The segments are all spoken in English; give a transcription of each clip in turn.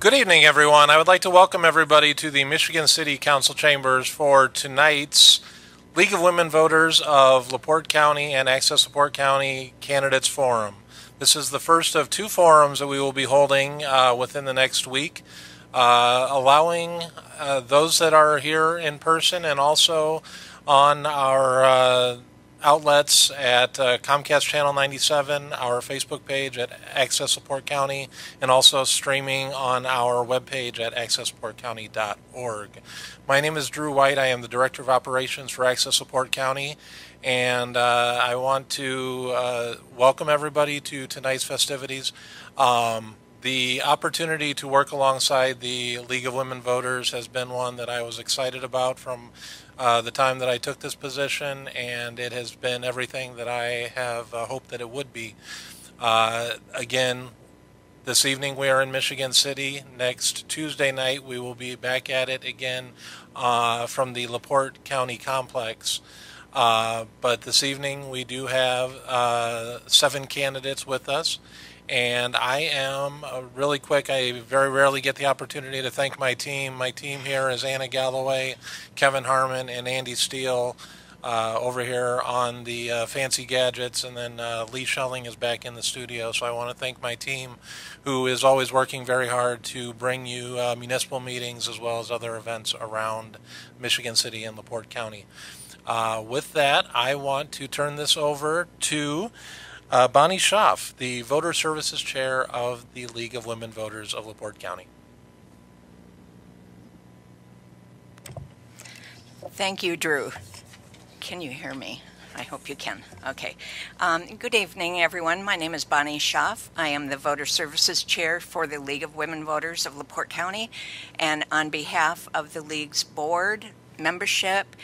Good evening, everyone. I would like to welcome everybody to the Michigan City Council chambers for tonight's League of Women Voters of LaPorte County and Access LaPorte County Candidates Forum. This is the first of two forums that we will be holding within the next week, allowing those that are here in person and also on our outlets at Comcast Channel 97, our Facebook page at Access LaPorte County, and also streaming on our webpage at accesslaportecounty.org. My name is Drew White. I am the Director of Operations for Access LaPorte County, and I want to welcome everybody to tonight's festivities. The opportunity to work alongside the League of Women Voters has been one that I was excited about from the time that I took this position, and it has been everything that I have hoped that it would be. Again, this evening we are in Michigan City. Next Tuesday night we will be back at it again from the LaPorte County Complex. But this evening we do have 7 candidates with us. And I am, really quick, I very rarely get the opportunity to thank my team. My team here is Anna Galloway, Kevin Harmon, and Andy Steele over here on the fancy gadgets. And then Lee Schelling is back in the studio. So I want to thank my team, who is always working very hard to bring you municipal meetings as well as other events around Michigan City and LaPorte County. With that, I want to turn this over to Bonnie Schoff, the Voter Services Chair of the League of Women Voters of LaPorte County. Thank you, Drew. Can you hear me? I hope you can. Okay. Good evening, everyone. My name is Bonnie Schoff. I am the Voter Services Chair for the League of Women Voters of LaPorte County. And on behalf of the League's board, membership,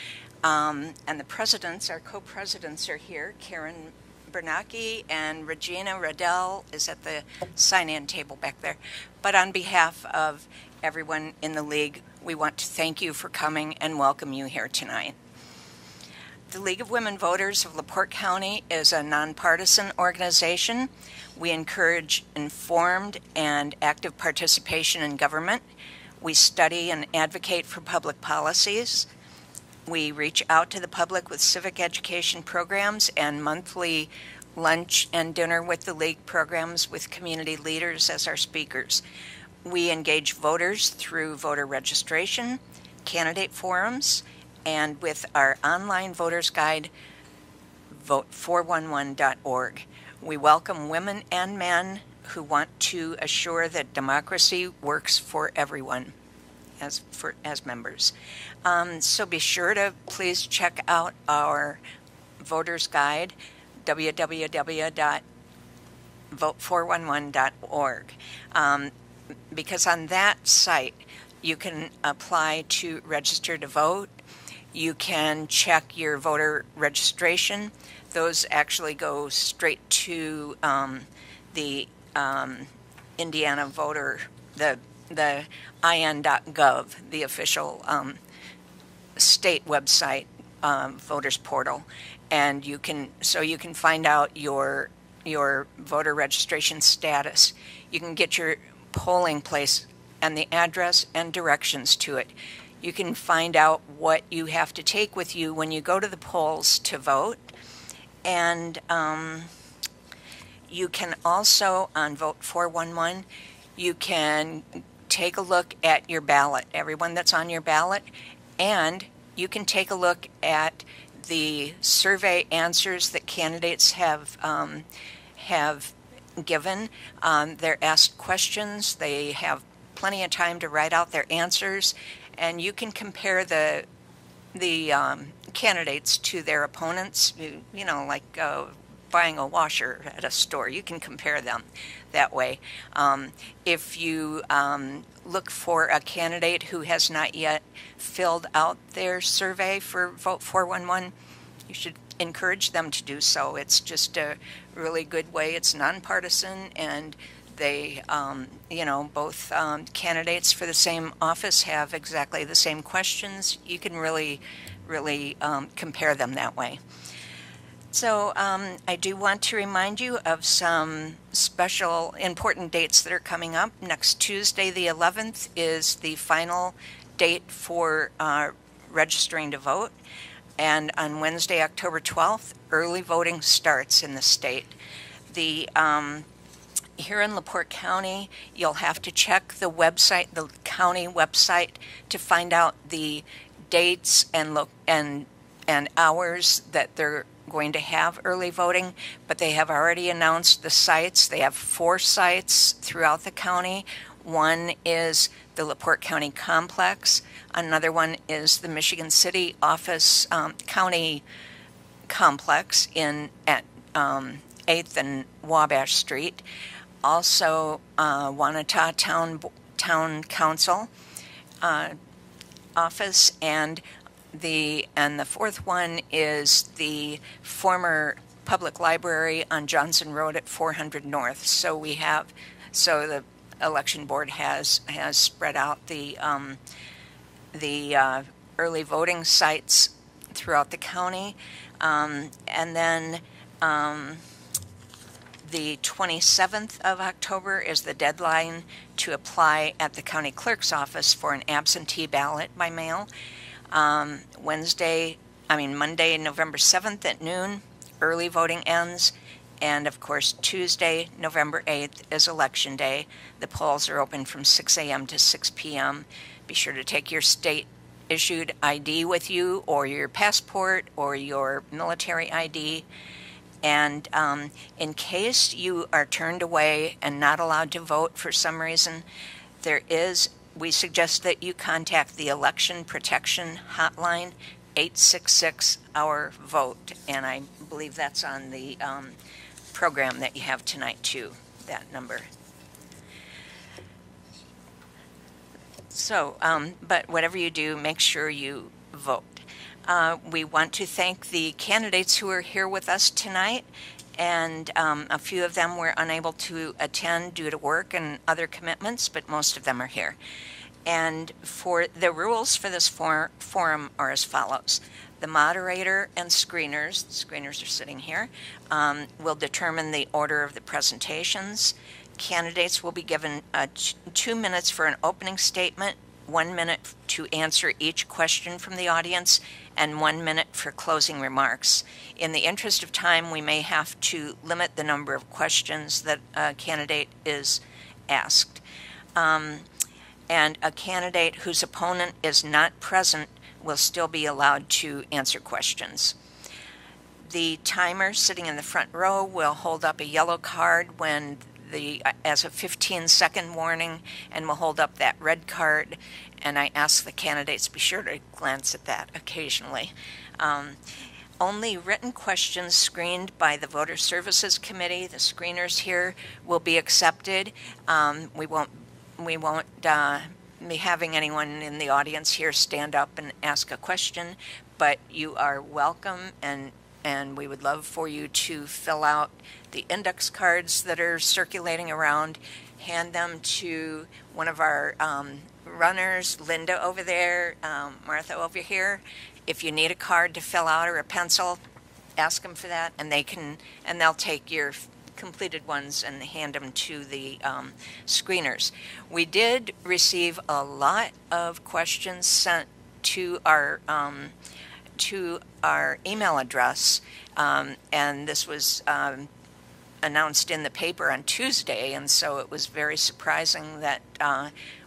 and the presidents, our co-presidents are here, Karen Bernacki and Regina Riddell is at the sign-in table back there. But on behalf of everyone in the League, we want to thank you for coming and welcome you here tonight. The League of Women Voters of LaPorte County is a nonpartisan organization. We encourage informed and active participation in government. We study and advocate for public policies. We reach out to the public with civic education programs and monthly lunch and dinner with the League programs with community leaders as our speakers. We engage voters through voter registration, candidate forums, and with our online voters guide, vote411.org. We welcome women and men who want to assure that democracy works for everyone as members. So be sure to please check out our voters guide, www.vote411.org, because on that site you can apply to register to vote. You can check your voter registration. Those actually go straight to the Indiana voter, the in.gov, the official state website voters portal, and you can find out your voter registration status. You can get your polling place and the address and directions to it. You can find out what you have to take with you when you go to the polls to vote, and you can also, on Vote 411, you can take a look at your ballot, everyone that's on your ballot, and you can take a look at the survey answers that candidates have given. They're asked questions. They have plenty of time to write out their answers, and you can compare the candidates to their opponents. You know, like buying a washer at a store. You can compare them that way. If you look for a candidate who has not yet filled out their survey for Vote 411, you should encourage them to do so. It's just a really good way. It's nonpartisan, and they, both candidates for the same office have exactly the same questions. You can really compare them that way. So I do want to remind you of some special important dates that are coming up. Next Tuesday, the 11th, is the final date for registering to vote. And on Wednesday, October 12th, early voting starts in the state. Here in LaPorte County, you'll have to check the website, the county website, to find out the dates and hours that they're going to have early voting, but they have already announced the sites. They have 4 sites throughout the county. One is the LaPorte County Complex. Another one is the Michigan City Office County Complex at 8th and Wabash Street. Also, Wanata Town Council office, and the 4th one is the former public library on Johnson Road at 400 North. So the election board has spread out the early voting sites throughout the county, and then the 27th of October is the deadline to apply at the county clerk's office for an absentee ballot by mail. Monday, November 7th at noon, early voting ends. And of course, Tuesday, November 8th is election day. The polls are open from 6 a.m. to 6 p.m. Be sure to take your state-issued ID with you, or your passport, or your military ID. And in case you are turned away and not allowed to vote for some reason, we suggest that you contact the Election Protection Hotline, 866-OUR-VOTE. And I believe that's on the program that you have tonight too, that number. So, but whatever you do, make sure you vote. We want to thank the candidates who are here with us tonight, and a few of them were unable to attend due to work and other commitments, but most of them are here. And for the rules for this forum are as follows. The moderator and screeners are sitting here, will determine the order of the presentations. Candidates will be given 2 minutes for an opening statement, 1 minute to answer each question from the audience, and 1 minute for closing remarks. In the interest of time, we may have to limit the number of questions that a candidate is asked. And a candidate whose opponent is not present will still be allowed to answer questions. The timer sitting in the front row will hold up a yellow card as a 15-second warning, and will hold up that red card. And I ask the candidates be sure to glance at that occasionally. Only written questions screened by the Voter Services Committee, the screeners here, will be accepted. We won't be having anyone in the audience here stand up and ask a question, but you are welcome, and we would love for you to fill out the index cards that are circulating around, hand them to one of our runners, Linda over there, Martha over here. If you need a card to fill out or a pencil, ask them for that, and they'll take your completed ones and hand them to the screeners. We did receive a lot of questions sent to our email address, and this was announced in the paper on Tuesday, and so it was very surprising that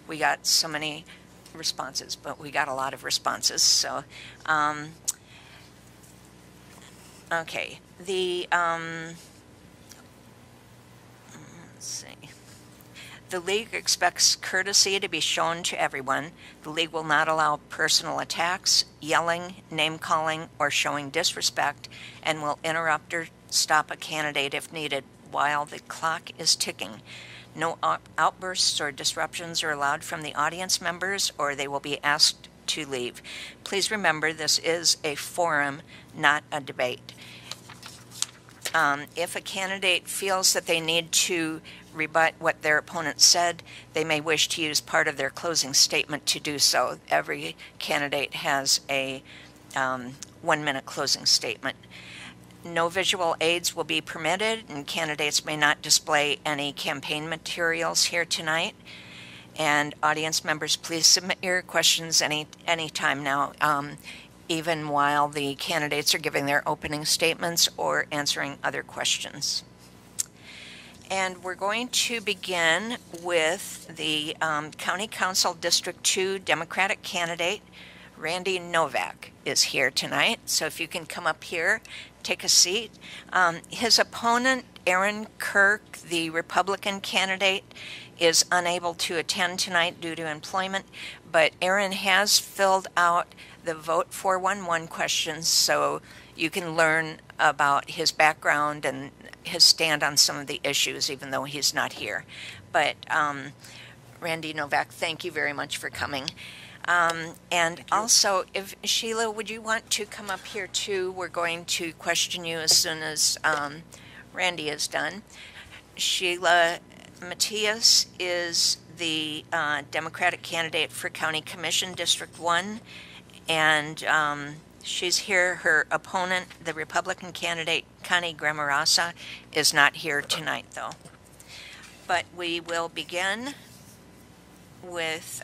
we got so many responses, but we got a lot of responses. So, okay, let's see. The League expects courtesy to be shown to everyone. The League will not allow personal attacks, yelling, name-calling, or showing disrespect, and will interrupt or stop a candidate if needed while the clock is ticking. No outbursts or disruptions are allowed from the audience members, or they will be asked to leave. Please remember, this is a forum, not a debate. If a candidate feels that they need to rebut what their opponent said, they may wish to use part of their closing statement to do so. Every candidate has a 1-minute closing statement. No visual aids will be permitted, and candidates may not display any campaign materials here tonight. And audience members, please submit your questions any time now, even while the candidates are giving their opening statements or answering other questions. And we're going to begin with the County Council District 2 Democratic candidate, Randy Novak, is here tonight. So if you can come up here, take a seat. His opponent, Aaron Kirk, the Republican candidate, is unable to attend tonight due to employment, but Aaron has filled out the Vote 411 questions, so you can learn about his background and his stand on some of the issues, even though he's not here. But Randy Novak, thank you very much for coming. And also, if Sheila, would you want to come up here too? We're going to question you as soon as Randy is done. Sheila Matthias is the Democratic candidate for County Commission District 1, and she's here. Her opponent, the Republican candidate, Connie Grammarasa, is not here tonight, though. But we will begin with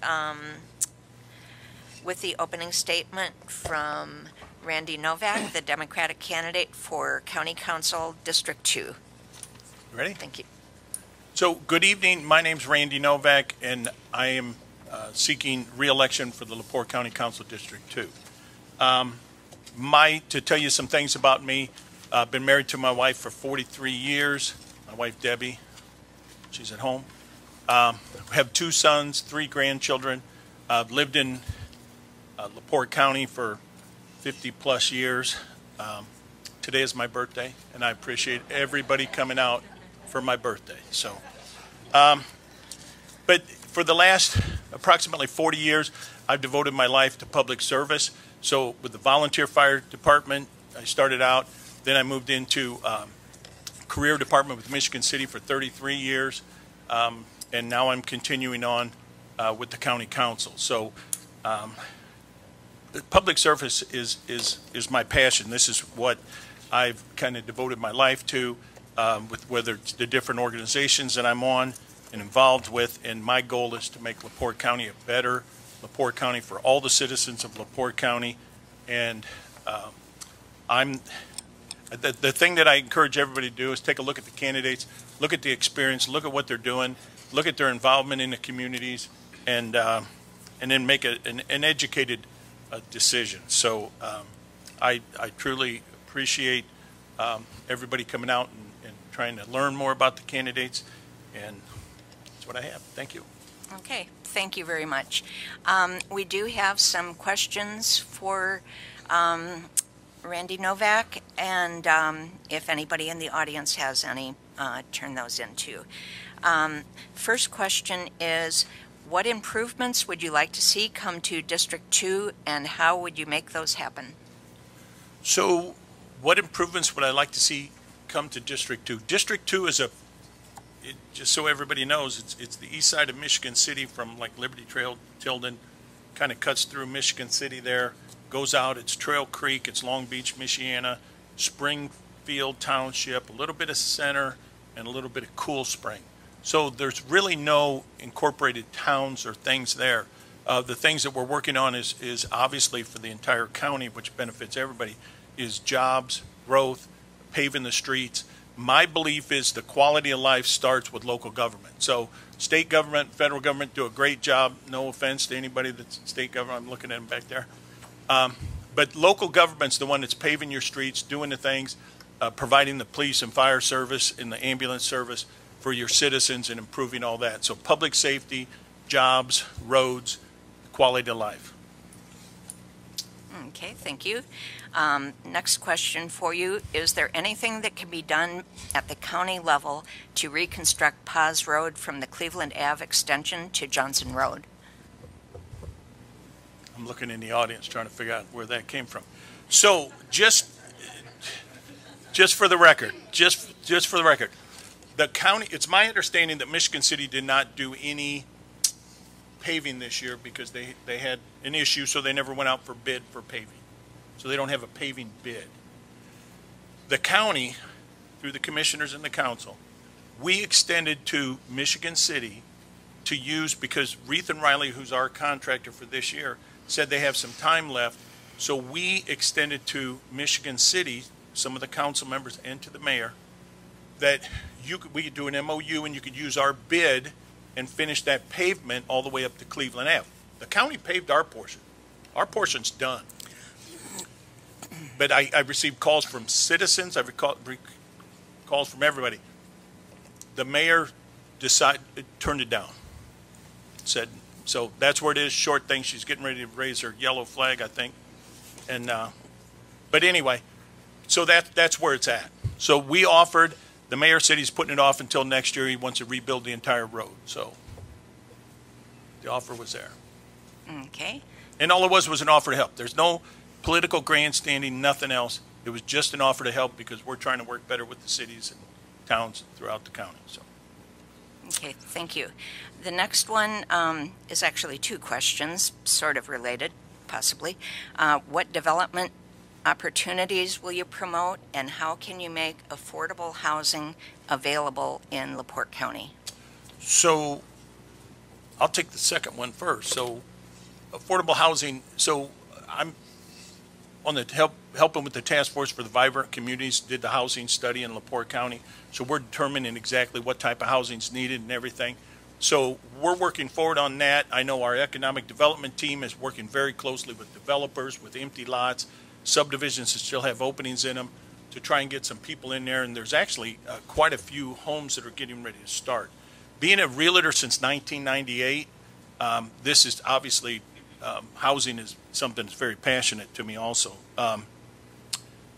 the opening statement from Randy Novak, the Democratic candidate for County Council District 2. Ready? Thank you. So, good evening. My name's Randy Novak, and I am seeking re-election for the LaPorte County Council District 2. To tell you some things about me, I've been married to my wife for 43 years. My wife, Debbie, she's at home. We have 2 sons, 3 grandchildren. I've lived in LaPorte County for 50-plus years. Today is my birthday, and I appreciate everybody coming out for my birthday. So, but for the last approximately 40 years, I've devoted my life to public service. So with the volunteer fire department, I started out, then I moved into career department with Michigan City for 33 years, and now I'm continuing on with the county council. So public service is my passion. This is what I've kind of devoted my life to, with whether it's the different organizations that I'm on and involved with, and my goal is to make LaPorte County a better LaPorte County for all the citizens of LaPorte County. And the thing that I encourage everybody to do is take a look at the candidates, look at the experience, look at what they're doing, look at their involvement in the communities, and then make an educated decision. So I truly appreciate everybody coming out and trying to learn more about the candidates, and that's what I have. Thank you. Okay, thank you very much. We do have some questions for Randy Novak, and if anybody in the audience has any, turn those in too. First question is, what improvements would you like to see come to District 2, and how would you make those happen? So what improvements would I like to see come to District 2? District 2 is just so everybody knows, it's the east side of Michigan City from like Liberty Trail, Tilden, kind of cuts through Michigan City there, goes out, it's Trail Creek, it's Long Beach, Michiana, Springfield Township, a little bit of Center, and a little bit of Cool Spring. So there's really no incorporated towns or things there. The things that we're working on is obviously for the entire county, which benefits everybody, is jobs, growth, paving the streets. My belief is the quality of life starts with local government. So state government, federal government do a great job. No offense to anybody that's state government. I'm looking at them back there. But local government's the one that's paving your streets, doing the things, providing the police and fire service and the ambulance service for your citizens and improving all that. So public safety, jobs, roads, quality of life. Okay, thank you. Next question for you. Is there anything that can be done at the county level to reconstruct Paz Road from the Cleveland Ave extension to Johnson Road? I'm looking in the audience trying to figure out where that came from. So just for the record, just for the record, the county, it's my understanding that Michigan City did not do any paving this year because they had an issue, so they never went out for bid for paving. So they don't have a paving bid. The county, through the commissioners and the council, we extended to Michigan City to use, because Reith and Riley, who's our contractor for this year, said they have some time left. So we extended to Michigan City, some of the council members and to the mayor, that we could do an MOU and you could use our bid and finish that pavement all the way up to Cleveland Ave. The county paved our portion. Our portion's done. But I received calls from citizens. I've calls from everybody. The mayor turned it down. Said, so that's where it is. Short thing. She's getting ready to raise her yellow flag, I think. And but anyway, so that's where it's at. So we offered. The mayor said he's putting it off until next year. He wants to rebuild the entire road. So the offer was there. Okay. And all it was an offer to help. There's no political grandstanding, nothing else. It was just an offer to help because we're trying to work better with the cities and towns throughout the county. So. Okay, thank you. The next one is actually two questions, sort of related, possibly. What development opportunities will you promote, and how can you make affordable housing available in LaPorte County? So I'll take the second one first. So affordable housing. So I'm on the helping with the task force for the vibrant communities, did the housing study in LaPorte County. So we're determining exactly what type of housing is needed and everything. So we're working forward on that. I know our economic development team is working very closely with developers, with empty lots, subdivisions that still have openings in them, to try and get some people in there. And there's actually quite a few homes that are getting ready to start. Being a realtor since 1998, this is obviously housing is something that's very passionate to me also.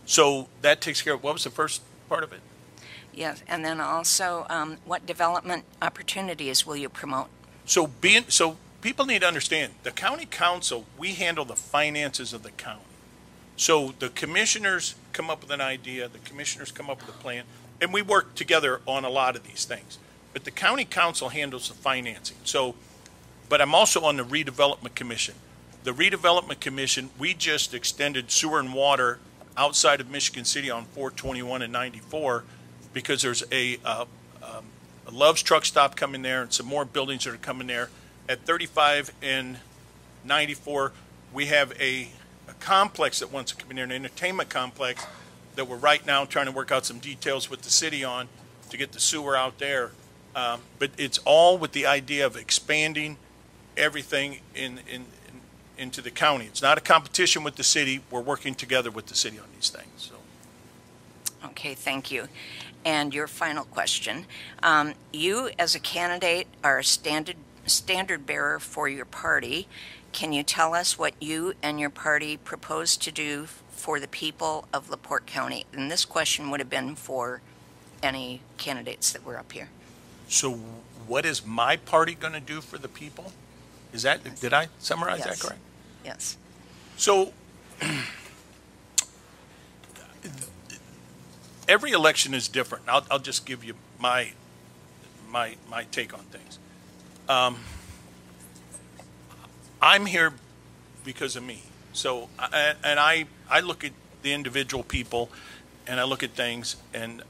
So that takes care of, what was the first part of it? Yes, and then also what development opportunities will you promote? So people need to understand, the county council, we handle the finances of the county. So the commissioners come up with an idea, the commissioners come up with a plan, and we work together on a lot of these things. But the county council handles the financing. So, but I'm also on the redevelopment commission. The redevelopment commission, we just extended sewer and water outside of Michigan City on 421 and 94 because there's a Love's truck stop coming there and some more buildings that are coming there. At 35 and 94, we have a complex that wants to come in there, an entertainment complex that we're right now trying to work out some details with the city on to get the sewer out there. But it's all with the idea of expanding everything into the county. It's not a competition with the city. We're working together with the city on these things. So. Okay, thank you. And your final question. You as a candidate are a standard bearer for your party. Can you tell us what you and your party propose to do for the people of LaPorte County? And this question would have been for any candidates that were up here. So what is my party going to do for the people? Is that, yes. Did I summarize that correct? Yes. So every election is different. I'll just give you my take on things. I'm here because of me. So, and I look at the individual people and I look at things, and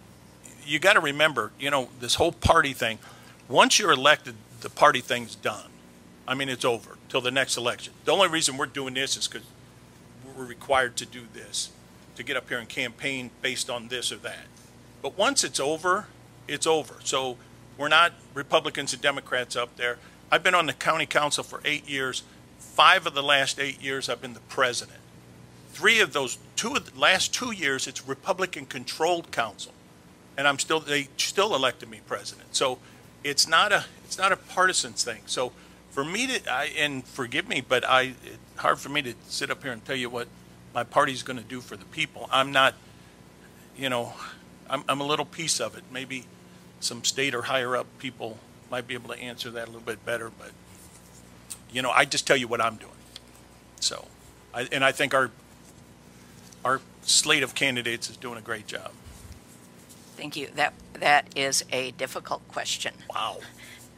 you got to remember, this whole party thing, once you're elected, the party thing's done. I mean, it's over till the next election. The only reason we're doing this is because we're required to do this, to get up here and campaign based on this or that. But once it's over, it's over. So we're not Republicans and Democrats up there. I've been on the county council for 8 years. 5 of the last 8 years, I've been the president. 3 of those, last 2 years, it's Republican-controlled council, and they still elected me president. So it's not a partisan thing. So for me and forgive me, but it's hard for me to sit up here and tell you what my party's going to do for the people. I'm not, I'm a little piece of it. Maybe some state or higher up people might be able to answer that a little bit better, but I just tell you what I'm doing. So, I think our slate of candidates is doing a great job. Thank you. That is a difficult question. Wow.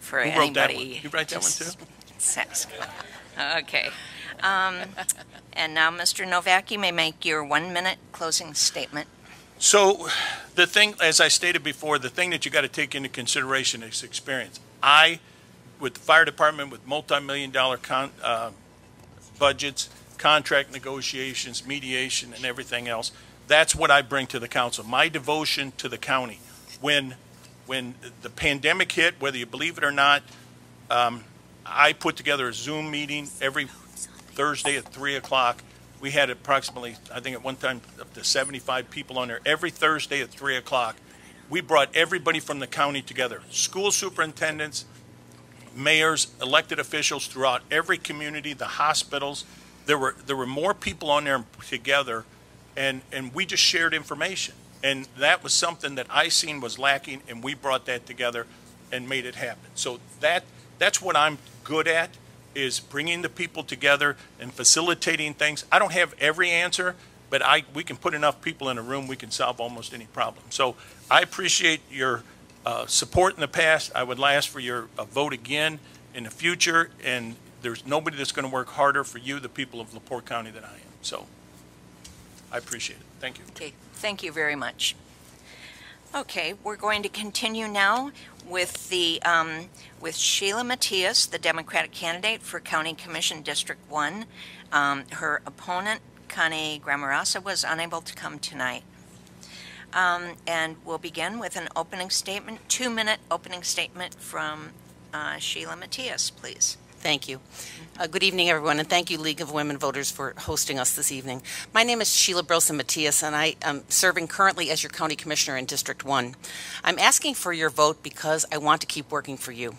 For Who anybody. wrote that one? You write that one too? Okay. And now, Mr. Novak, you may make your 1-minute closing statement. So the thing, as I stated before, the thing that you got to take into consideration is experience. With the fire department, with multi-million-dollar budgets, contract negotiations, mediation, and everything else, that's what I bring to the council. My devotion to the county. When the pandemic hit, whether you believe it or not, I put together a Zoom meeting every Thursday at 3 o'clock. We had approximately, I think at one time, up to 75 people on there. Every Thursday at 3 o'clock, we brought everybody from the county together. School superintendents, mayors, elected officials throughout every community, the hospitals. There were more people on there together, and we just shared information. And that was something that I seen was lacking, and we brought that together and made it happen. So that's what I'm good at, is bringing the people together and facilitating things. I don't have every answer, but we can put enough people in a room, we can solve almost any problem. So I appreciate your support in the past. I would ask for your vote again in the future, and there's nobody that's going to work harder for you, the people of LaPorte County, than I am. So I appreciate it. Thank you. Okay, thank you very much. Okay, we're going to continue now with with Sheila Matias, the Democratic candidate for County Commission District 1. Her opponent, Connie Grammarasa, was unable to come tonight. And we'll begin with an opening statement, 2-minute opening statement from Sheila Matias, please. Thank you. Good evening, everyone, and thank you, League of Women Voters, for hosting us this evening. My name is Sheila Brosa Matias, and I am serving currently as your County Commissioner in District 1. I'm asking for your vote because I want to keep working for you.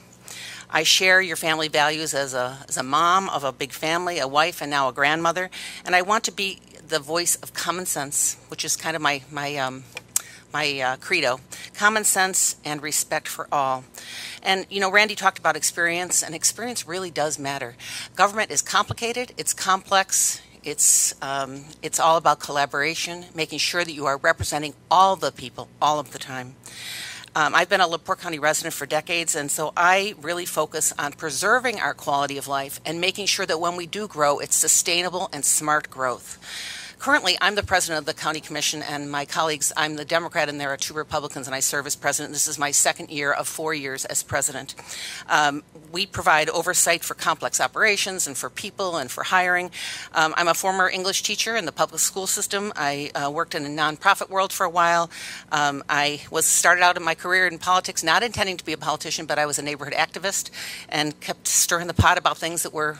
I share your family values as a mom of a big family, a wife, and now a grandmother, and I want to be the voice of common sense, which is kind of my credo, common sense and respect for all. And, you know, Randy talked about experience, and experience really does matter. Government is complicated, it's complex, it's all about collaboration, making sure that you are representing all the people, all of the time. I've been a LaPorte County resident for decades, and so I really focus on preserving our quality of life and making sure that when we do grow, it's sustainable and smart growth. Currently, I'm the president of the County Commission, and my colleagues, I'm the Democrat, and there are 2 Republicans, and I serve as president. This is my 2nd year of 4 years as president. We provide oversight for complex operations and for people and for hiring. I'm a former English teacher in the public school system. I worked in a nonprofit world for a while. I started out in my career in politics not intending to be a politician, but I was a neighborhood activist and kept stirring the pot about things that were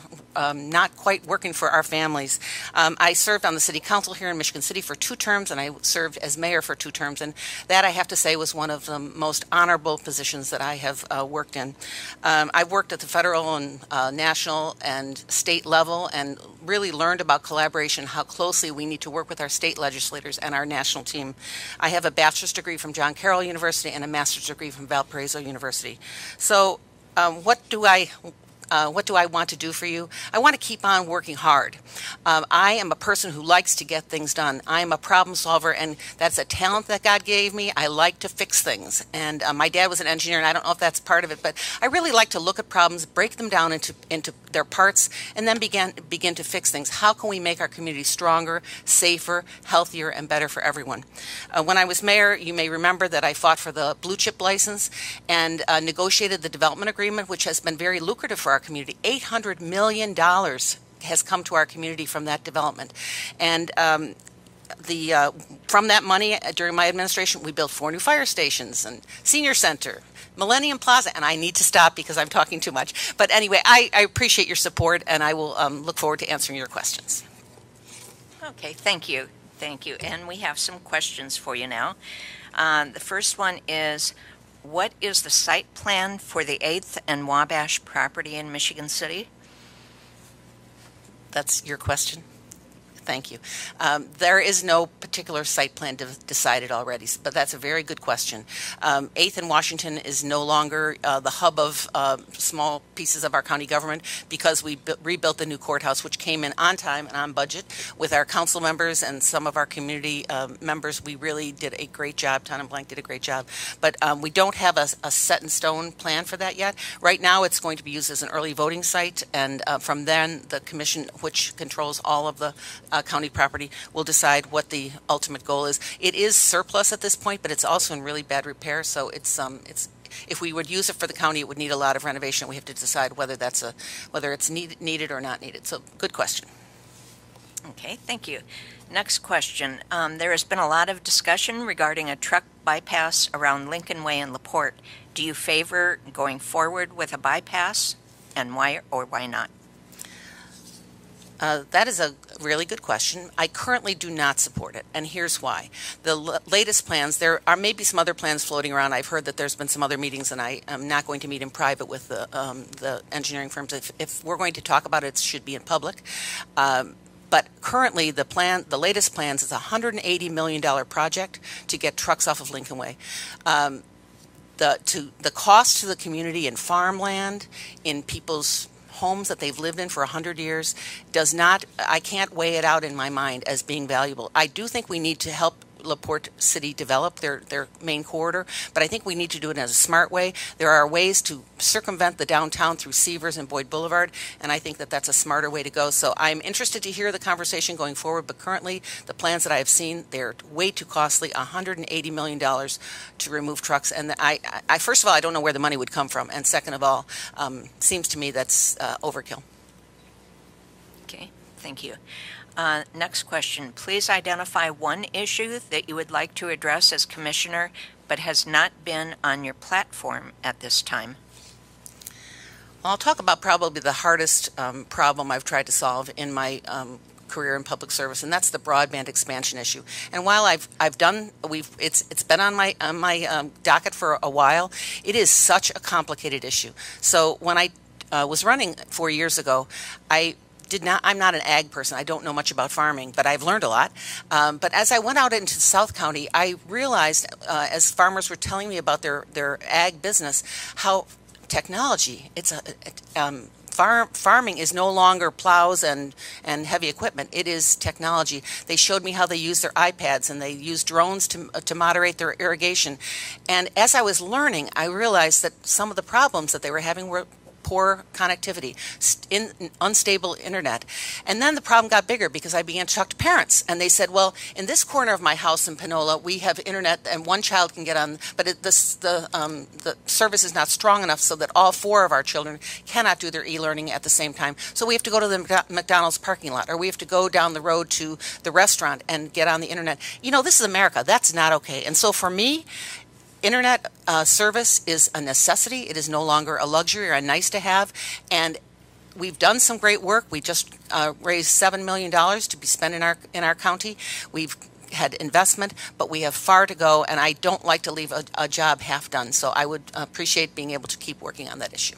not quite working for our families. I served on the city council here in Michigan City for 2 terms, and I served as mayor for 2 terms, and that, I have to say, was one of the most honorable positions that I have worked in. I've worked at the federal and national and state level and really learned about collaboration, how closely we need to work with our state legislators and our national team. I have a bachelor's degree from John Carroll University and a master's degree from Valparaiso University. So what do I want to do for you? I want to keep on working hard. I am a person who likes to get things done. I am a problem solver, and that's a talent that God gave me. I like to fix things. And my dad was an engineer, and I don't know if that's part of it, but I really like to look at problems, break them down into their parts, and then begin to fix things. How can we make our community stronger, safer, healthier, and better for everyone? When I was mayor, you may remember that I fought for the blue chip license and negotiated the development agreement, which has been very lucrative for our community. $800 million has come to our community from that development. And from that money, during my administration, we built 4 new fire stations and senior center, Millennium Plaza, and I need to stop because I'm talking too much. But anyway, I appreciate your support, and I will look forward to answering your questions. Okay, thank you. Thank you. And we have some questions for you now. The first one is, what is the site plan for the 8th and Wabash property in Michigan City? That's your question? Thank you. There is no particular site plan decided already, but that's a very good question. 8th and Washington is no longer the hub of small pieces of our county government because we rebuilt the new courthouse, which came in on time and on budget. With our council members and some of our community members, we really did a great job. Town and Blank did a great job. But we don't have a set-in-stone plan for that yet. Right now, it's going to be used as an early voting site, and from then, the commission, which controls all of the county property. We'll decide what the ultimate goal is. It is surplus at this point, but it's also in really bad repair. So it's if we would use it for the county, it would need a lot of renovation. We have to decide whether it's needed or not needed. So good question. Okay, thank you. Next question. There has been a lot of discussion regarding a truck bypass around Lincoln Way and LaPorte. Do you favor going forward with a bypass, and why or why not? That is a really good question. I currently do not support it, and here's why. The latest plans, there are maybe some other plans floating around. I've heard that there's been some other meetings, and I am not going to meet in private with the engineering firms. If we're going to talk about it, it should be in public. But currently, the latest plans is a $180 million project to get trucks off of Lincoln Way. The cost to the community in farmland, in people's homes that they've lived in for 100 years, I can't weigh it out in my mind as being valuable. I do think we need to help LaPorte City develop their main corridor, but I think we need to do it in a smart way. There are ways to circumvent the downtown through Seavers and Boyd Boulevard, and I think that that's a smarter way to go. So I'm interested to hear the conversation going forward, but currently the plans that I have seen, they're way too costly, $180 million to remove trucks. And I first of all, I don't know where the money would come from, and second of all, seems to me that's overkill. Okay, thank you. Next question. Please identify one issue that you would like to address as commissioner but has not been on your platform at this time. I'll talk about probably the hardest problem I've tried to solve in my career in public service, and that's the broadband expansion issue. And while it's been on my docket for a while, it is such a complicated issue. So when I was running 4 years ago, I'm not an ag person. I don't know much about farming, but I've learned a lot. But as I went out into South County, I realized, as farmers were telling me about their ag business, how technology, farming is no longer plows and heavy equipment. It is technology. They showed me how they use their iPads, and they use drones to moderate their irrigation. And as I was learning, I realized that some of the problems that they were having were poor connectivity, unstable internet. And then the problem got bigger because I began to talk to parents, and they said, well, in this corner of my house in Panola, we have internet and one child can get on, but the service is not strong enough so that all 4 of our children cannot do their e-learning at the same time. So we have to go to the McDonald's parking lot, or we have to go down the road to the restaurant and get on the internet. You know, this is America. That's not okay. And so for me, internet service is a necessity. It is no longer a luxury or a nice to have. And we've done some great work. We just raised $7 million to be spent in our county. We've had investment, but we have far to go, and I don't like to leave a job half done. So I would appreciate being able to keep working on that issue.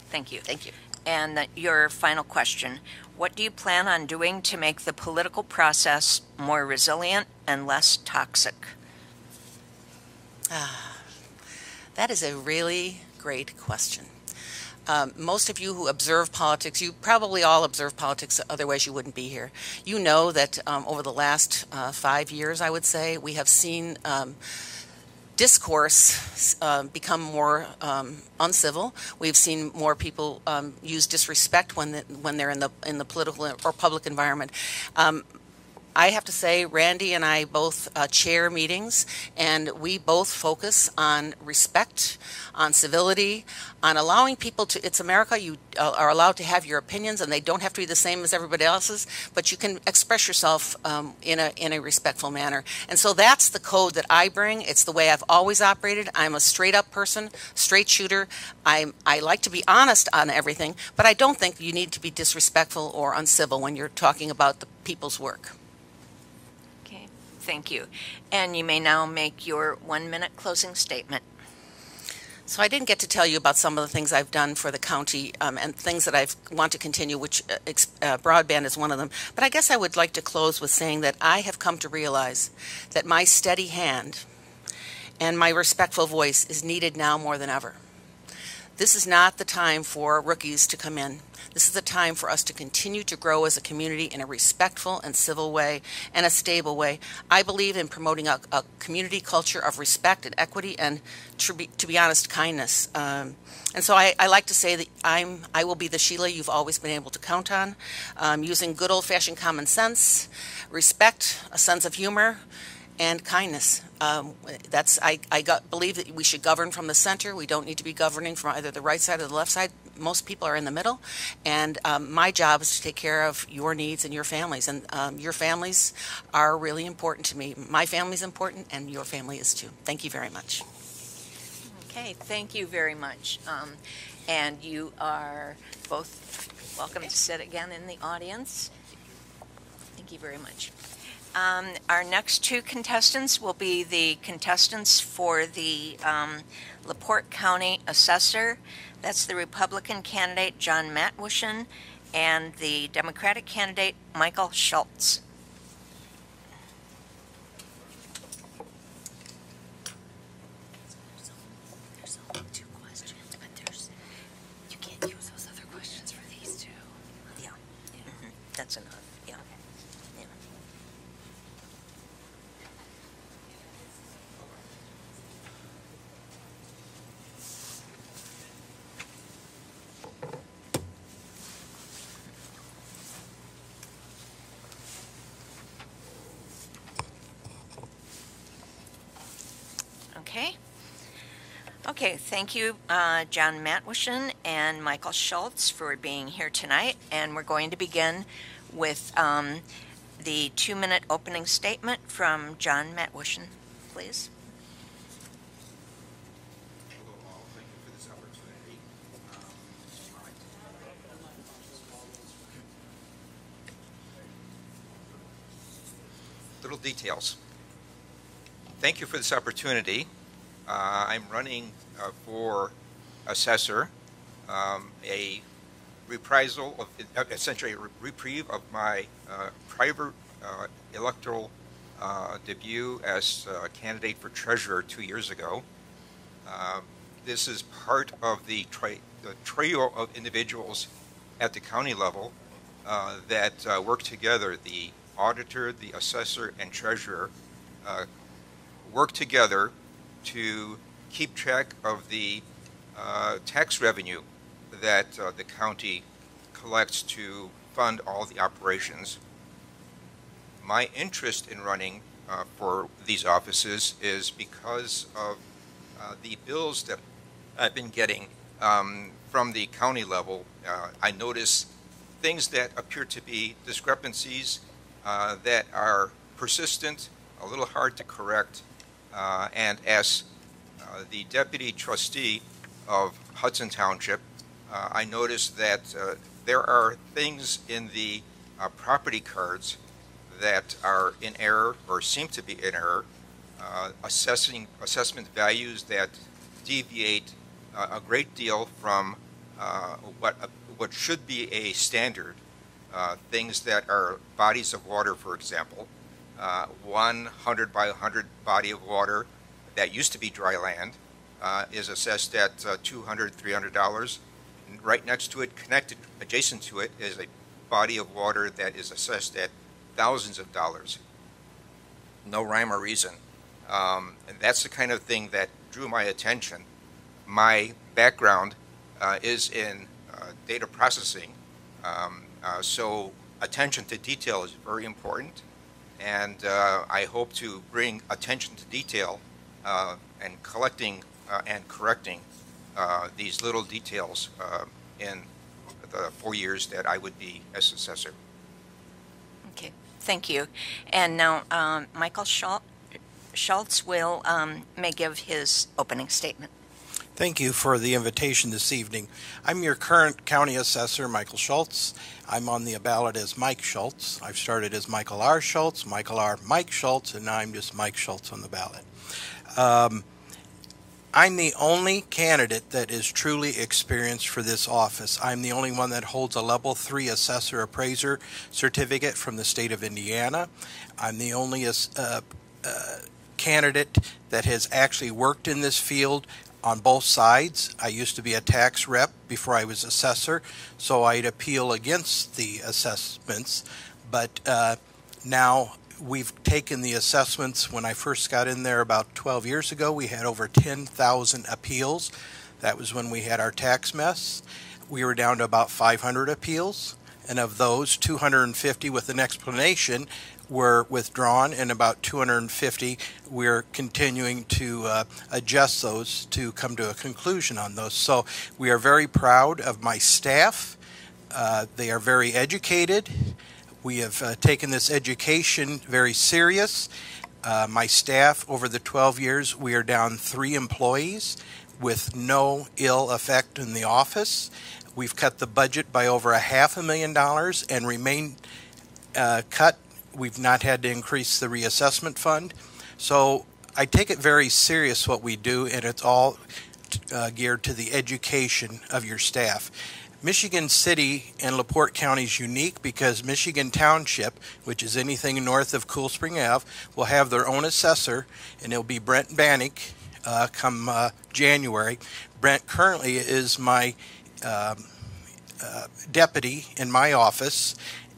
Thank you. Thank you. And your final question. What do you plan on doing to make the political process more resilient and less toxic? That is a really great question. Most of you who observe politics, you probably all observe politics, otherwise you wouldn't be here. You know that over the last 5 years, I would say, we have seen discourse become more uncivil. We've seen more people use disrespect when they're in the political or public environment. I have to say, Randy and I both chair meetings, and we both focus on respect, on civility, on allowing people to, it's America, you are allowed to have your opinions, and they don't have to be the same as everybody else's, but you can express yourself in a respectful manner. And so that's the code that I bring. It's the way I've always operated. I'm a straight-up person, straight shooter. I like to be honest on everything, but I don't think you need to be disrespectful or uncivil when you're talking about the people's work. Thank you. And you may now make your 1-minute closing statement. So I didn't get to tell you about some of the things I've done for the county and things that I want to continue, which broadband is one of them. But I guess I would like to close with saying that I have come to realize that my steady hand and my respectful voice is needed now more than ever. This is not the time for rookies to come in. This is the time for us to continue to grow as a community in a respectful and civil way and a stable way. I believe in promoting a community culture of respect and equity and, to be honest, kindness. And so I like to say that I will be the Sheila you've always been able to count on, using good old-fashioned common sense, respect, a sense of humor, and kindness. I believe that we should govern from the center. We don't need to be governing from either the right side or the left side. Most people are in the middle, and my job is to take care of your needs and your families, and your families are really important to me. My family's important, and your family is too. Thank you very much. Okay, thank you very much. And you are both welcome to sit again in the audience. Thank you very much. Our next two contestants will be the contestants for the LaPorte County Assessor. That's the Republican candidate, John Matwishin, and the Democratic candidate, Michael Schultz. There's only 2 questions, but you can't use those other questions for these 2. Yeah. Mm-hmm. That's enough. Yeah. Yeah. Okay. Okay, thank you, John Matwishin and Michael Schultz, for being here tonight. And we're going to begin with the 2-minute opening statement from John Matwishin, please. Hello all, thank you for this opportunity. Little details. Thank you for this opportunity. I'm running for Assessor, a reprisal of essentially a reprieve of my private electoral debut as candidate for treasurer 2 years ago. This is part of the trio of individuals at the county level that work together. The auditor, the assessor, and treasurer work together to keep track of the tax revenue that the county collects to fund all the operations. My interest in running for these offices is because of the bills that I've been getting from the county level. I notice things that appear to be discrepancies that are persistent, a little hard to correct, and as the deputy trustee of Hudson Township, I noticed that there are things in the property cards that are in error or seem to be in error, assessment values that deviate a great deal from what should be a standard. Things that are bodies of water, for example, 100 by 100 body of water that used to be dry land is assessed at $200, $300. And right next to it, connected, adjacent to it, is a body of water that is assessed at thousands of dollars. No rhyme or reason. And that's the kind of thing that drew my attention. My background is in data processing, so attention to detail is very important. And I hope to bring attention to detail and collecting and correcting these little details in the 4 years that I would be as assessor. Okay, thank you. And now Michael Schultz may give his opening statement. Thank you for the invitation this evening. I'm your current county assessor, Michael Schultz. I'm on the ballot as Mike Schultz. I've started as Michael R. Schultz, Michael R. Mike Schultz, and now I'm just Mike Schultz on the ballot. I'm the only candidate that is truly experienced for this office. I'm the only one that holds a level 3 assessor appraiser certificate from the state of Indiana. I'm the only candidate that has actually worked in this field on both sides. I used to be a tax rep before I was assessor, so I'd appeal against the assessments. But now we've taken the assessments. When I first got in there about 12 years ago, we had over 10,000 appeals. That was when we had our tax mess. We were down to about 500 appeals, and of those, 250 with an explanation were withdrawn, and about 250 we're continuing to adjust those to come to a conclusion on those. So we are very proud of my staff. They are very educated. We have taken this education very serious. My staff, over the 12 years, we are down 3 employees with no ill effect in the office. We've cut the budget by over $500,000 and remain cut. We've not had to increase the reassessment fund. So I take it very serious what we do, and it's all geared to the education of your staff. Michigan City and LaPorte County is unique because Michigan Township, which is anything north of Cool Spring Ave, will have their own assessor, and it'll be Brent Bannick come January. Brent currently is my deputy in my office,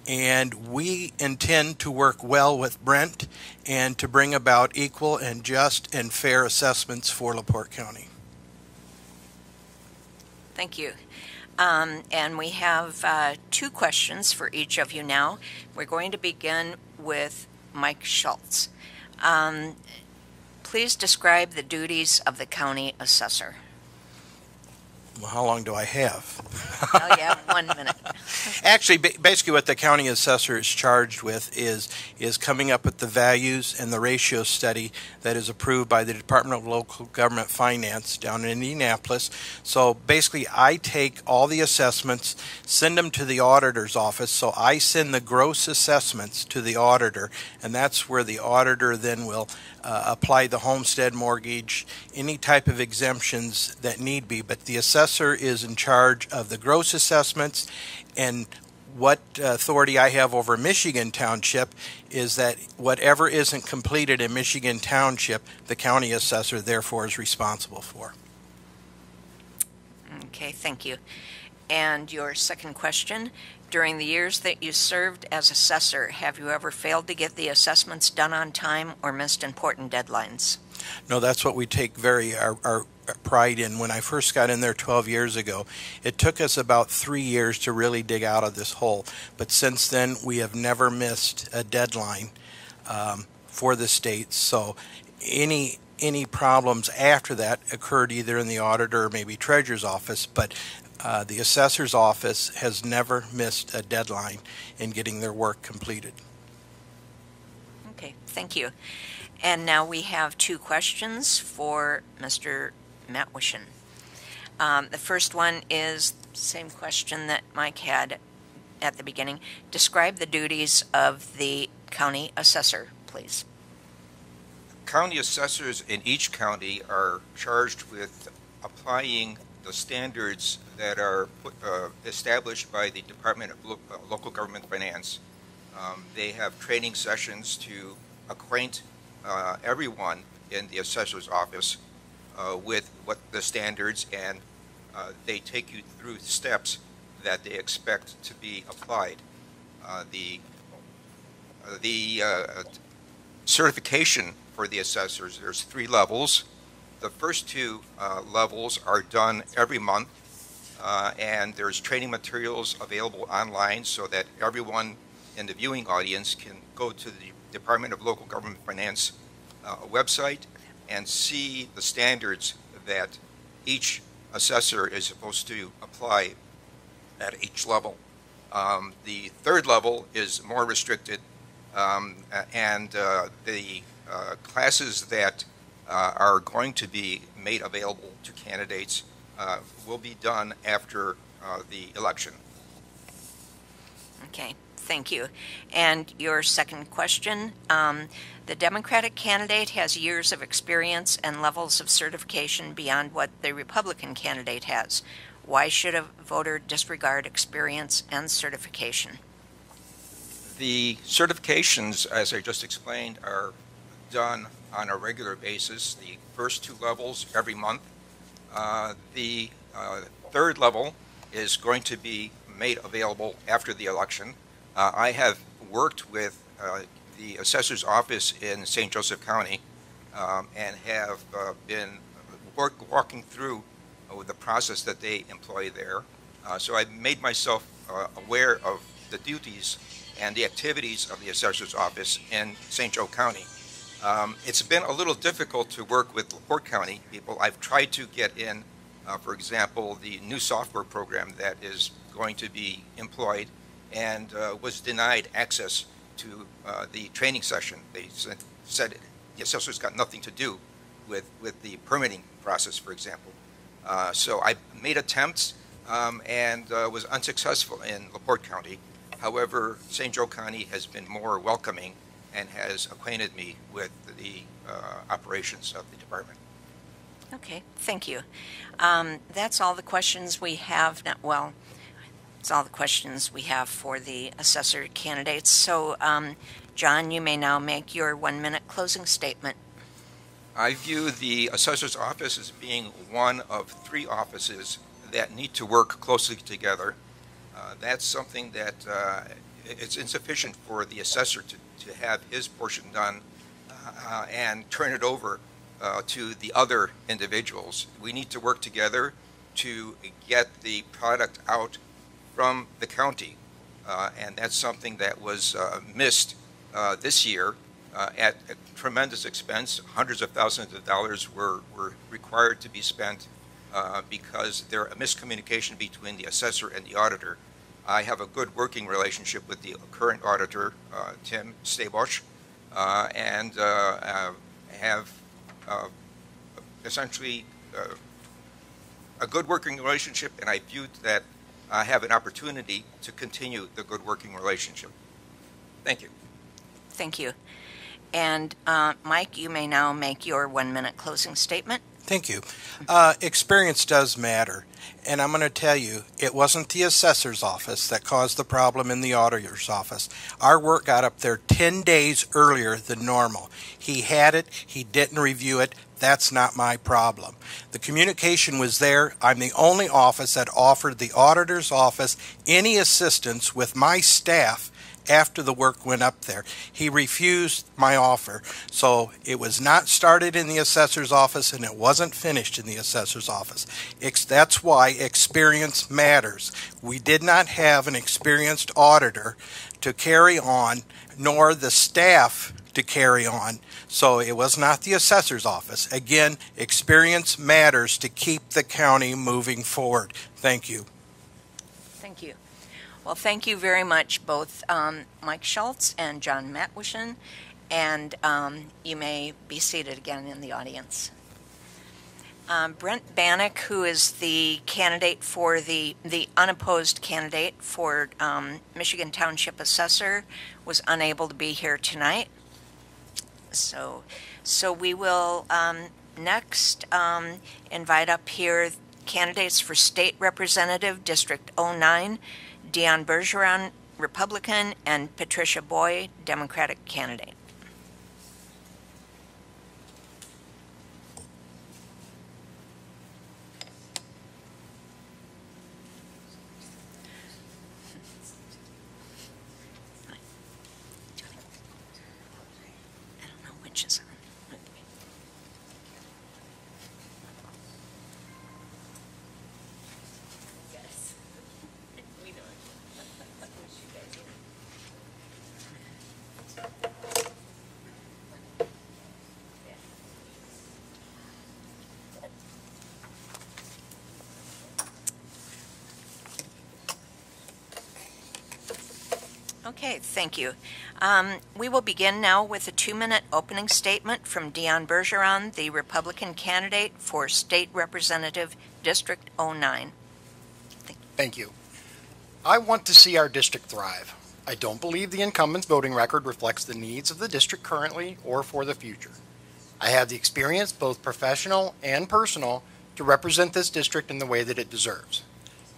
and we intend to work well with Brent and to bring about equal and just and fair assessments for LaPorte County. Thank you. And we have 2 questions for each of you now. We're going to begin with Mike Schultz. Please describe the duties of the county assessor. Well, how long do I have? Well, you have 1 minute. Actually, basically what the county assessor is charged with is coming up with the values and the ratio study that is approved by the Department of Local Government Finance down in Indianapolis. So basically, I take all the assessments, send them to the auditor's office. So I send the gross assessments to the auditor, and that's where the auditor then will apply the homestead mortgage, any type of exemptions that need be. But the assessor is in charge of the gross assessments, and what authority I have over Michigan Township is that whatever isn't completed in Michigan Township, the county assessor therefore is responsible for. Okay, thank you. And your second question, during the years that you served as assessor, have you ever failed to get the assessments done on time or missed important deadlines? No, that's what we take our pride in. When I first got in there 12 years ago, it took us about 3 years to really dig out of this hole. But since then, we have never missed a deadline for the state. So any problems after that occurred either in the auditor or maybe treasurer's office, but the assessor's office has never missed a deadline in getting their work completed. Okay, thank you. And now we have 2 questions for Mr. Matwishin. The first one is the same question that Mike had at the beginning. Describe the duties of the county assessor, please. County assessors in each county are charged with applying the standards that are established by the Department of Local Government Finance. They have training sessions to acquaint everyone in the assessor's office with what the standards, and they take you through steps that they expect to be applied. The certification for the assessors, there's 3 levels. The first 2 levels are done every month, and there's training materials available online so that everyone in the viewing audience can go to the Department of Local Government Finance website and see the standards that each assessor is supposed to apply at each level. The 3rd level is more restricted, and the classes that are going to be made available to candidates will be done after the election. Okay, thank you. And your second question, the Democratic candidate has years of experience and levels of certification beyond what the Republican candidate has. Why should a voter disregard experience and certification? The certifications, as I just explained, are done on a regular basis. The first 2 levels every month, The third level is going to be made available after the election. I have worked with the assessor's office in St. Joseph County and have been walking through the process that they employ there. So I've made myself aware of the duties and the activities of the assessor's office in St. Joe County. It's been a little difficult to work with LaPorte County people. I've tried to get in, for example, the new software program that is going to be employed, and was denied access to the training session. They said the assessor's got nothing to do with the permitting process, for example. So I made attempts and was unsuccessful in LaPorte County. However, St. Joe County has been more welcoming and has acquainted me with the operations of the department. Okay, thank you. That's all the questions we have now. Well, it's all the questions we have for the assessor candidates. So, John, you may now make your 1-minute closing statement. I view the assessor's office as being one of 3 offices that need to work closely together. That's something that it's insufficient for the assessor to have his portion done and turn it over to the other individuals. We need to work together to get the product out from the county, and that's something that was missed this year at a tremendous expense. Hundreds of thousands of dollars were required to be spent because there a miscommunication between the assessor and the auditor. I have a good working relationship with the current auditor, Tim Stabosh, and have essentially a good working relationship, and I viewed that I have an opportunity to continue the good working relationship. Thank you. Thank you. And Mike, you may now make your 1-minute closing statement. Thank you. Experience does matter. And I'm going to tell you, it wasn't the assessor's office that caused the problem in the auditor's office. Our work got up there 10 days earlier than normal. He had it. He didn't review it. That's not my problem. The communication was there. I'm the only office that offered the auditor's office any assistance with my staff after the work went up there. He refused my offer. So it was not started in the assessor's office, and it wasn't finished in the assessor's office. That's why experience matters. We did not have an experienced auditor to carry on, nor the staff to carry on. So it was not the assessor's office. Again, experience matters to keep the county moving forward. Thank you. Thank you. Well, thank you very much, both Mike Schultz and John Matwishin, and you may be seated again in the audience. Brent Bannock, who is the candidate for the unopposed candidate for Michigan Township Assessor, was unable to be here tonight. So we will next invite up here candidates for State Representative, District 09, Dion Bergeron, Republican, and Patricia Boy, Democratic candidate. I don't know which is on. Okay, thank you. We will begin now with a 2-minute opening statement from Dion Bergeron, the Republican candidate for State Representative, District 09. Thank you. I want to see our district thrive. I don't believe the incumbent's voting record reflects the needs of the district currently or for the future. I have the experience, both professional and personal, to represent this district in the way that it deserves.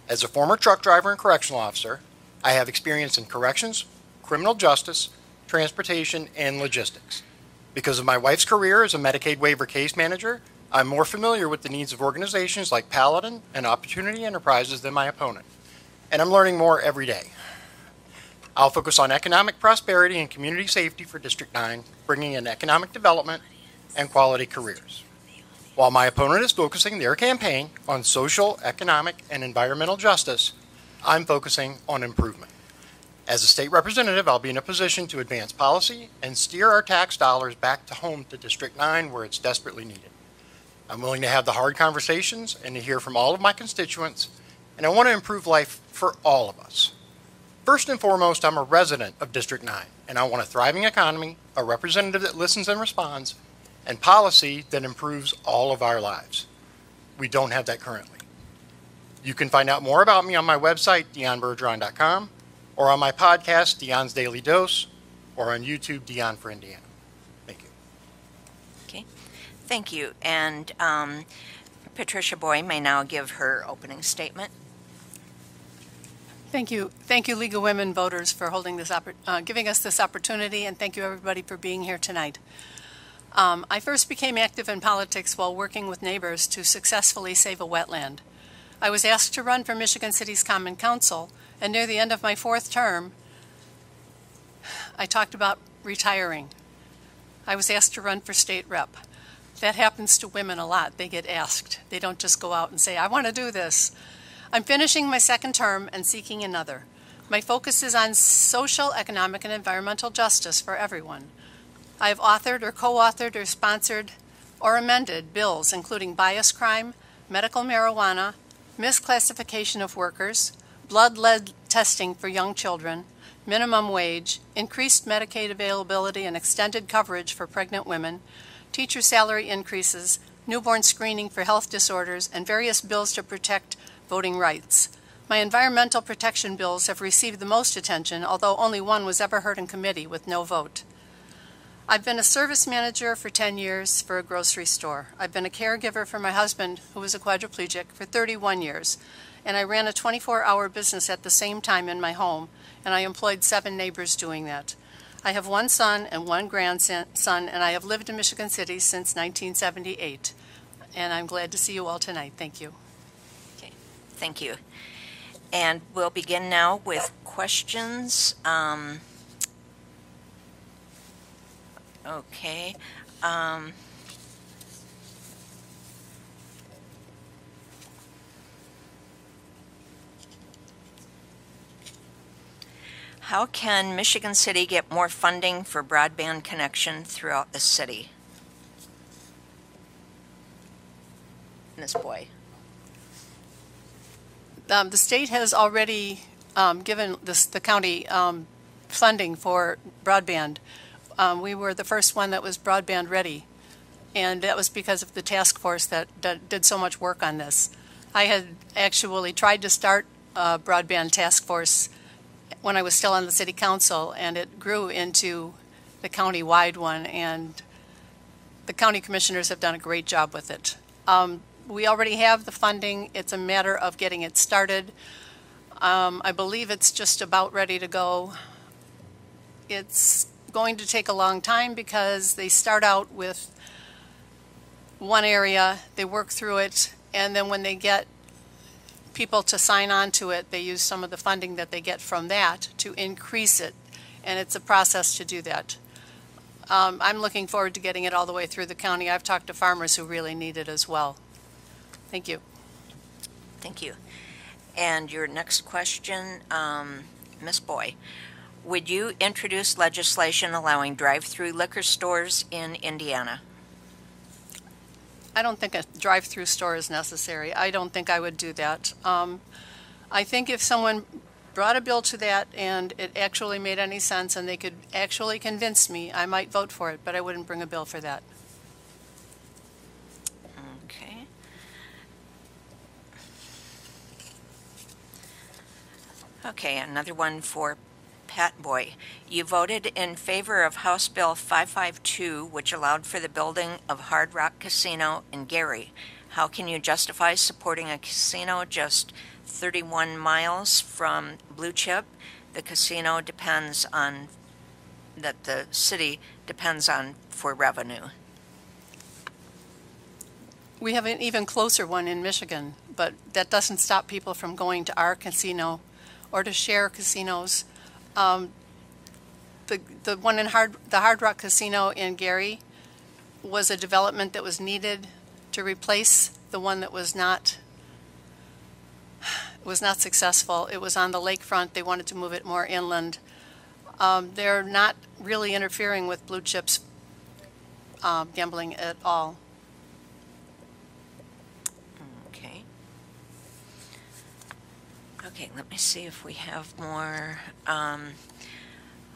As a former truck driver and correctional officer, I have experience in corrections, criminal justice, transportation, and logistics. Because of my wife's career as a Medicaid waiver case manager, I'm more familiar with the needs of organizations like Paladin and Opportunity Enterprises than my opponent, and I'm learning more every day. I'll focus on economic prosperity and community safety for District 9, bringing in economic development and quality careers. While my opponent is focusing their campaign on social, economic, and environmental justice, I'm focusing on improvement. As a state representative, I'll be in a position to advance policy and steer our tax dollars back to home to District 9 where it's desperately needed. I'm willing to have the hard conversations and to hear from all of my constituents, and I want to improve life for all of us. First and foremost, I'm a resident of District 9, and I want a thriving economy, a representative that listens and responds, and policy that improves all of our lives. We don't have that currently. You can find out more about me on my website, DionBergeron.com, or on my podcast, Dion's Daily Dose, or on YouTube, Dion for Indiana. Thank you. Okay, thank you. And Patricia Boy may now give her opening statement. Thank you, League of Women Voters, for holding this, giving us this opportunity, and thank you everybody for being here tonight. I first became active in politics while working with neighbors to successfully save a wetland. I was asked to run for Michigan City's Common Council, and near the end of my 4th term, I talked about retiring. I was asked to run for state rep. That happens to women a lot. They get asked. They don't just go out and say, I want to do this. I'm finishing my 2nd term and seeking another. My focus is on social, economic, and environmental justice for everyone. I have authored or co-authored or sponsored or amended bills including bias crime, medical marijuana, misclassification of workers, blood lead testing for young children, minimum wage, increased Medicaid availability and extended coverage for pregnant women, teacher salary increases, newborn screening for health disorders, and various bills to protect voting rights. My environmental protection bills have received the most attention, although only one was ever heard in committee with no vote. I've been a service manager for 10 years for a grocery store. I've been a caregiver for my husband, who was a quadriplegic, for 31 years, and I ran a 24-hour business at the same time in my home, and I employed 7 neighbors doing that. I have 1 son and 1 grandson, and I have lived in Michigan City since 1978, and I'm glad to see you all tonight. Thank you. Okay, thank you. And we'll begin now with questions. Okay. How can Michigan City get more funding for broadband connection throughout the city? Ms. Boy. The state has already given the county funding for broadband. We were the first one that was broadband ready, and that was because of the task force that did so much work on this. I had actually tried to start a broadband task force when I was still on the city council, and it grew into the county-wide one, and the county commissioners have done a great job with it. We already have the funding. It's a matter of getting it started. I believe it's just about ready to go. It's going to take a long time because they start out with one area, they work through it, and then when they get people to sign on to it, they use some of the funding that they get from that to increase it, and it's a process to do that. I'm looking forward to getting it all the way through the county. I've talked to farmers who really need it as well. Thank you. Thank you. And your next question, Ms. Boy. Would you introduce legislation allowing drive-through liquor stores in Indiana? I don't think a drive-through store is necessary. I don't think I would do that. I think if someone brought a bill to that and it actually made any sense and they could actually convince me, I might vote for it, but I wouldn't bring a bill for that. Okay. Okay, another one for Pat Boy. You voted in favor of House Bill 552, which allowed for the building of Hard Rock Casino in Gary. How can you justify supporting a casino just 31 miles from Blue Chip? The casino depends on, that the city depends on for revenue. We have an even closer one in Michigan, but that doesn't stop people from going to our casino or to share casinos. The one in the Hard Rock Casino in Gary was a development that was needed to replace the one that was not successful. It was on the lakefront. They wanted to move it more inland. They're not really interfering with blue chips gambling at all. Okay. Okay, let me see if we have more.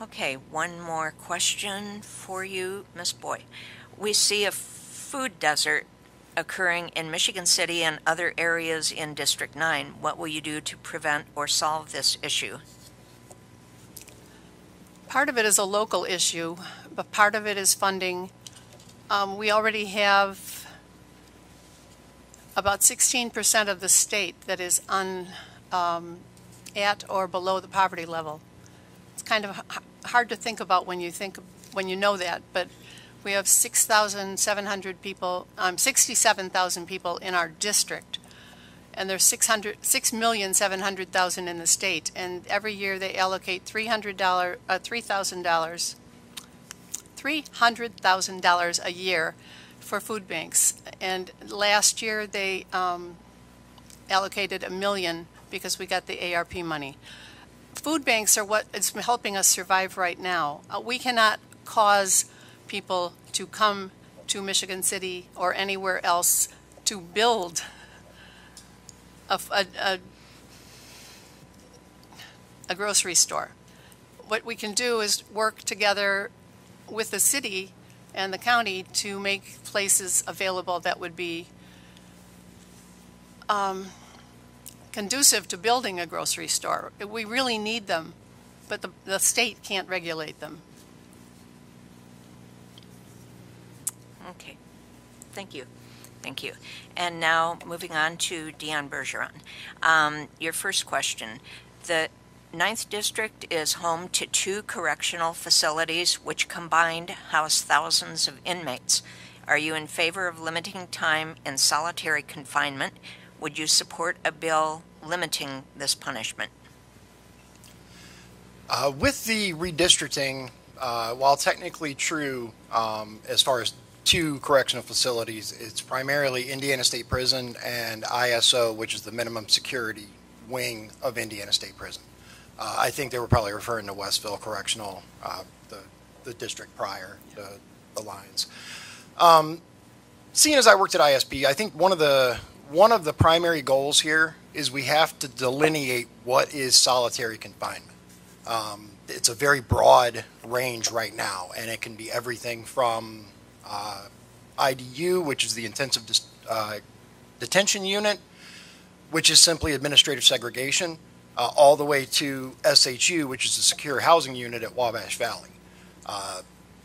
Okay, one more question for you, Ms. Boy. We see a food desert occurring in Michigan City and other areas in District 9. What will you do to prevent or solve this issue? Part of it is a local issue, but part of it is funding. We already have about 16% of the state that is at or below the poverty level. It's kind of hard to think about when you know that, but we have 6,700 people, 67,000 people in our district, and there's 6,700,000 in the state. And every year they allocate $300,000 a year for food banks. And last year they allocated $1 million because we got the ARP money. Food banks are what is helping us survive right now. We cannot cause people to come to Michigan City or anywhere else to build a grocery store. What we can do is work together with the city and the county to make places available that would be conducive to building a grocery store. We really need them, but the state can't regulate them. Okay, thank you. Thank you. And now moving on to Dion Bergeron. Your first question. The 9th District is home to 2 correctional facilities which combined house thousands of inmates. Are you in favor of limiting time in solitary confinement? Would you support a bill limiting this punishment? With the redistricting, while technically true as far as 2 correctional facilities, it's primarily Indiana State Prison and ISO, which is the minimum security wing of Indiana State Prison. I think they were probably referring to Westville Correctional, the district prior, the lines. Seeing as I worked at ISP, I think one of the primary goals here is we have to delineate what is solitary confinement. It's a very broad range right now, and it can be everything from IDU, which is the intensive detention unit, which is simply administrative segregation, all the way to SHU, which is the secure housing unit at Wabash Valley.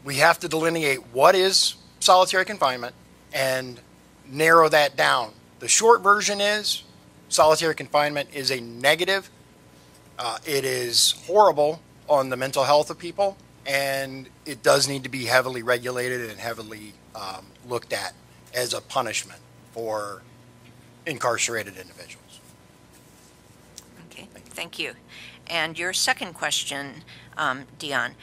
We have to delineate what is solitary confinement and narrow that down. The short version is solitary confinement is a negative. It is horrible on the mental health of people, and it does need to be heavily regulated and heavily looked at as a punishment for incarcerated individuals. Okay, thank you. And your second question, Dion,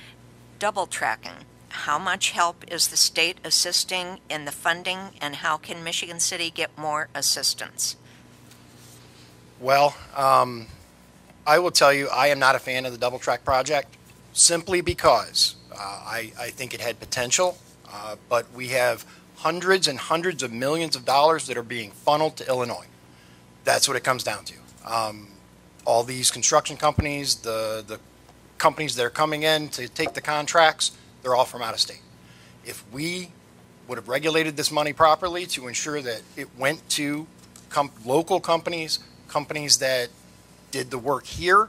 double tracking. How much help is the state assisting in the funding, and how can Michigan City get more assistance? Well, I will tell you I am not a fan of the double track project simply because I think it had potential, but we have hundreds and hundreds of millions of dollars that are being funneled to Illinois. That's what it comes down to. All these construction companies, the companies that are coming in to take the contracts, they're all from out of state. If we would have regulated this money properly to ensure that it went to local companies that did the work here,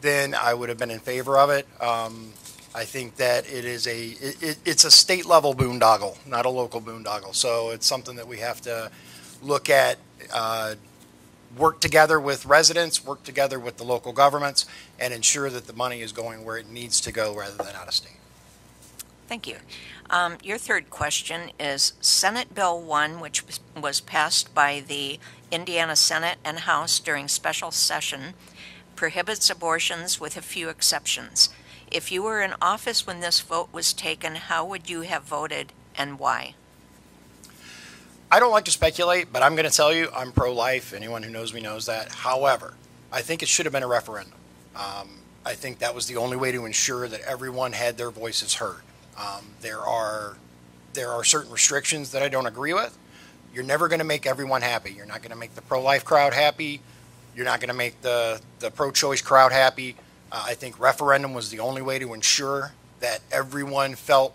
then I would have been in favor of it. I think that it is it's a state level boondoggle, not a local boondoggle. So it's something that we have to look at, work together with residents, work together with the local governments, and ensure that the money is going where it needs to go rather than out of state. Thank you. Your third question is Senate Bill 1, which was passed by the Indiana Senate and House during special session, prohibits abortions with a few exceptions. If you were in office when this vote was taken, how would you have voted and why? I don't like to speculate, but I'm going to tell you I'm pro-life. Anyone who knows me knows that. However, I think it should have been a referendum. I think that was the only way to ensure that everyone had their voices heard. There are certain restrictions that I don't agree with. You're never going to make everyone happy. You're not going to make the pro-life crowd happy. You're not going to make the pro-choice crowd happy. I think referendum was the only way to ensure that everyone felt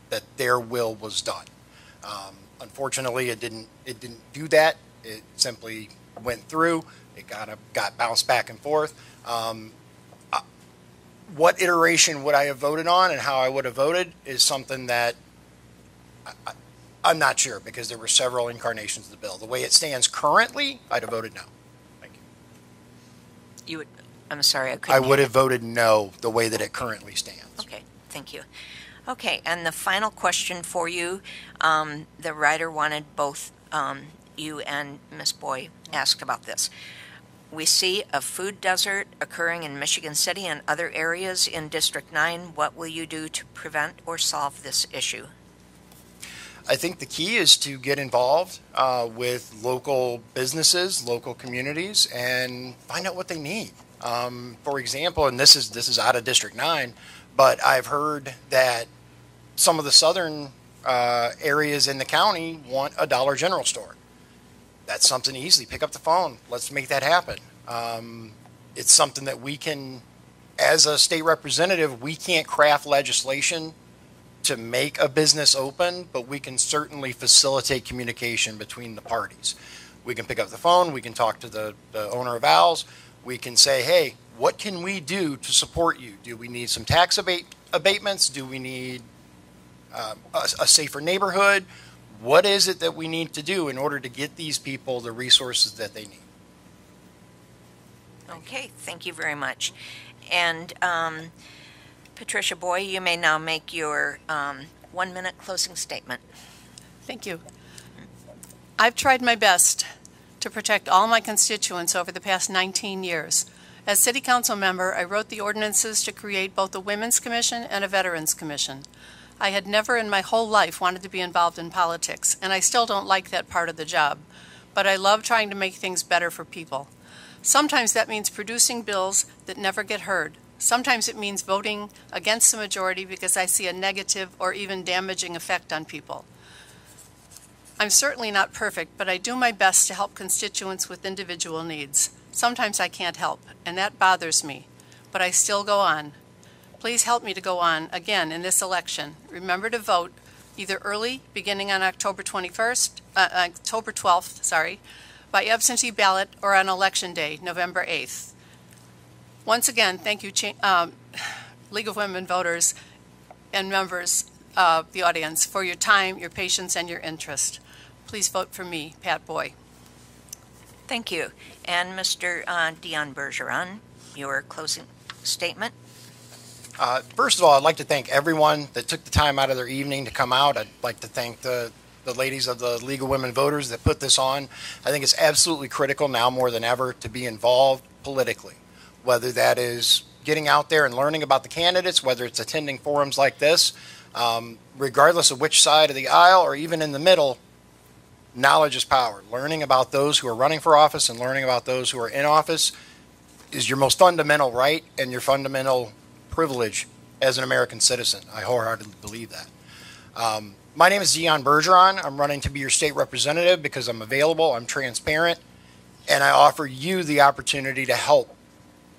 that their will was done. Unfortunately, it didn't do that. It simply went through. It got bounced back and forth. What iteration would I have voted on and how I would have voted is something that I'm not sure, because there were several incarnations of the bill. The way it stands currently, I'd have voted no. Thank you. I'm sorry, I couldn't. I would have voted no the way that it currently stands. Okay, thank you. Okay, and the final question for you, the writer wanted both you and Ms. Boy asked about this. We see a food desert occurring in Michigan City and other areas in District 9. What will you do to prevent or solve this issue? I think the key is to get involved with local businesses, local communities, and find out what they need. For example, and this is out of District 9, but I've heard that some of the southern areas in the county want a Dollar General store. That's something easy. Pick up the phone. Let's make that happen. It's something that we can, as a state representative, we can't craft legislation to make a business open, but we can certainly facilitate communication between the parties. We can pick up the phone. We can talk to the owner of Al's. We can say, hey, what can we do to support you? Do we need some tax abatements? Do we need a safer neighborhood? What is it that we need to do in order to get these people the resources that they need? Okay, thank you very much. And Patricia Boy, you may now make your 1-minute closing statement. Thank you. I've tried my best to protect all my constituents over the past 19 years. As City Council member, I wrote the ordinances to create both a Women's Commission and a Veterans Commission. I had never in my whole life wanted to be involved in politics, and I still don't like that part of the job. But I love trying to make things better for people. Sometimes that means producing bills that never get heard. Sometimes it means voting against the majority because I see a negative or even damaging effect on people. I'm certainly not perfect, but I do my best to help constituents with individual needs. Sometimes I can't help, and that bothers me, but I still go on. Please help me to go on again in this election. Remember to vote either early, beginning on October 12th, by absentee ballot, or on Election Day, November 8th. Once again, thank you, League of Women Voters and members of the audience, for your time, your patience, and your interest. Please vote for me, Pat Boy. Thank you. And Mr. Dion Bergeron, your closing statement. First of all, I'd like to thank everyone that took the time out of their evening to come out. I'd like to thank the ladies of the League of Women Voters that put this on. I think it's absolutely critical now more than ever to be involved politically, whether that is getting out there and learning about the candidates, whether it's attending forums like this, regardless of which side of the aisle or even in the middle. Knowledge is power. Learning about those who are running for office and learning about those who are in office is your most fundamental right and your fundamental privilege as an American citizen. I wholeheartedly believe that. My name is Dion Bergeron. I'm running to be your state representative because I'm available, I'm transparent, and I offer you the opportunity to help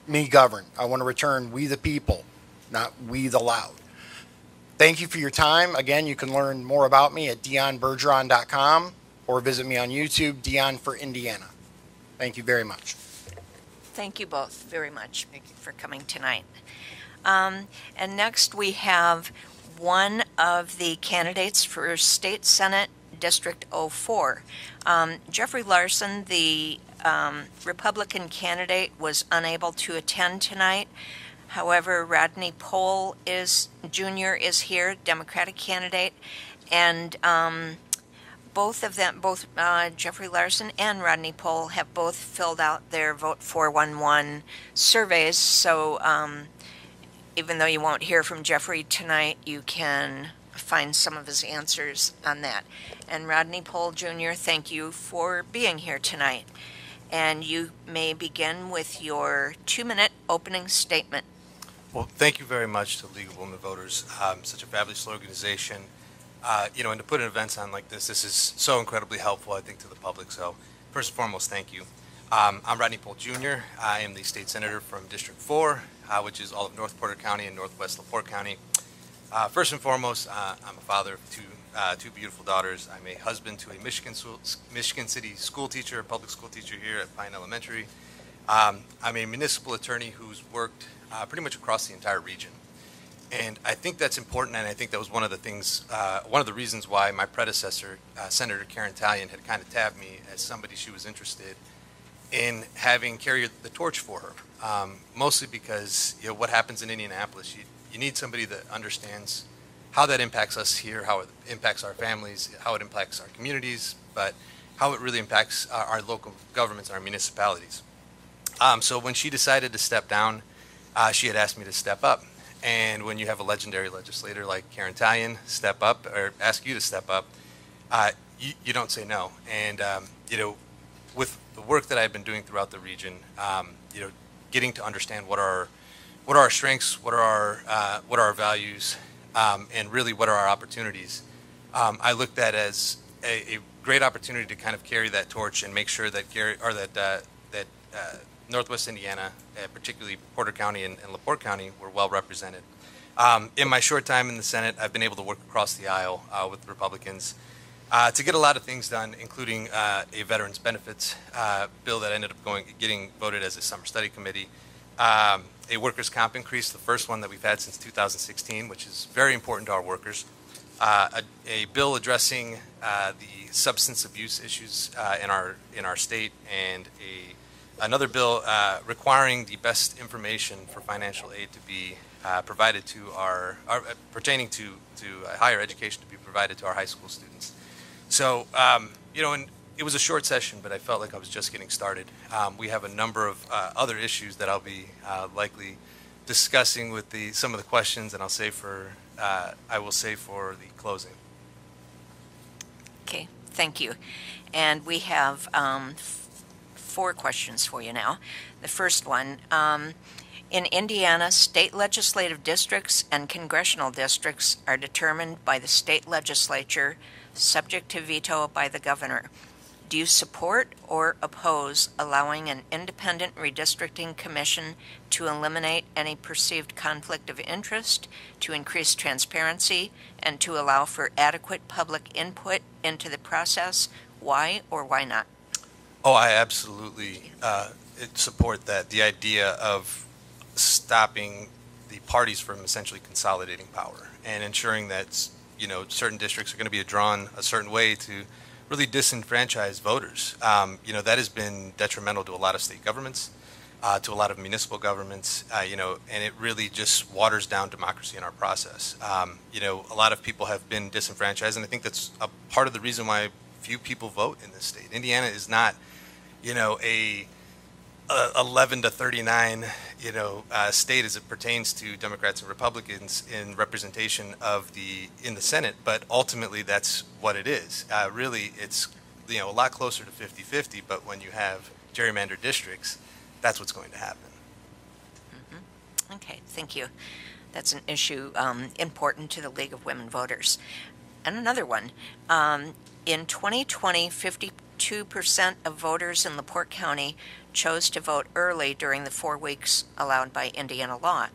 me govern. I want to return we the people, not we the loud. Thank you for your time. Again, you can learn more about me at dionbergeron.com or visit me on YouTube, Dion for Indiana. Thank you very much. Thank you both very much for coming tonight. And next we have one of the candidates for State Senate District 04. Jeffrey Larson, the Republican candidate, was unable to attend tonight. However, Rodney Pohl Jr. is here, Democratic candidate, and both Jeffrey Larson and Rodney Pohl have both filled out their Vote 411 surveys. So even though you won't hear from Jeffrey tonight, you can find some of his answers on that. And Rodney Pohl Jr., thank you for being here tonight. And you may begin with your 2-minute opening statement. Well, thank you very much to League of Women Voters, such a fabulous organization. And to put an event on like this is so incredibly helpful, I think, to the public. So first and foremost, thank you. I'm Rodney Pohl Jr. I am the state senator from District 4, which is all of North Porter County and Northwest LaPorte County. First and foremost, I'm a father of two beautiful daughters. I'm a husband to a Michigan City school teacher, a public school teacher here at Pine Elementary. I'm a municipal attorney who's worked pretty much across the entire region. And I think that's important, and I think that was one of the things, one of the reasons why my predecessor, Senator Karen Talion, had kind of tabbed me as somebody she was interested in having carry the torch for her. Mostly because, what happens in Indianapolis, you need somebody that understands how that impacts us here, how it impacts our families, how it impacts our communities, but how it really impacts our local governments and our municipalities. So when she decided to step down, she had asked me to step up. And when you have a legendary legislator like Karen Talion step up or ask you to step up, you don't say no. And, with the work that I've been doing throughout the region, getting to understand what are our strengths, what are our values, and really what are our opportunities, I looked at as a great opportunity to kind of carry that torch and make sure that Northwest Indiana, particularly Porter County and LaPorte County, were well represented. In my short time in the Senate, I've been able to work across the aisle with Republicans to get a lot of things done, including a veterans benefits bill that ended up getting voted as a summer study committee, a workers' comp increase, the first one that we've had since 2016, which is very important to our workers, a bill addressing the substance abuse issues in our state, and another bill requiring the best information for financial aid to be provided to pertaining to higher education to be provided to our high school students. So, and it was a short session, but I felt like I was just getting started. We have a number of other issues that I'll be likely discussing with some of the questions, and I will say for the closing. Okay, thank you. And we have 4 questions for you now. The first one, in Indiana, state legislative districts and congressional districts are determined by the state legislature, subject to veto by the governor. Do you support or oppose allowing an independent redistricting commission to eliminate any perceived conflict of interest, to increase transparency, and to allow for adequate public input into the process? Why or why not? Oh, I absolutely support that. The idea of stopping the parties from essentially consolidating power and ensuring that, certain districts are going to be drawn a certain way to really disenfranchise voters. That has been detrimental to a lot of state governments, to a lot of municipal governments, and it really just waters down democracy in our process. A lot of people have been disenfranchised, and I think that's a part of the reason why few people vote in this state. Indiana is not, a 11 to 39, state as it pertains to Democrats and Republicans in representation in the Senate, but ultimately that's what it is. Really, it's, a lot closer to 50-50, but when you have gerrymandered districts, that's what's going to happen. Mm-hmm. Okay, thank you. That's an issue important to the League of Women Voters. And another one, in 2020, 52% of voters in LaPorte County chose to vote early during the 4 weeks allowed by Indiana law.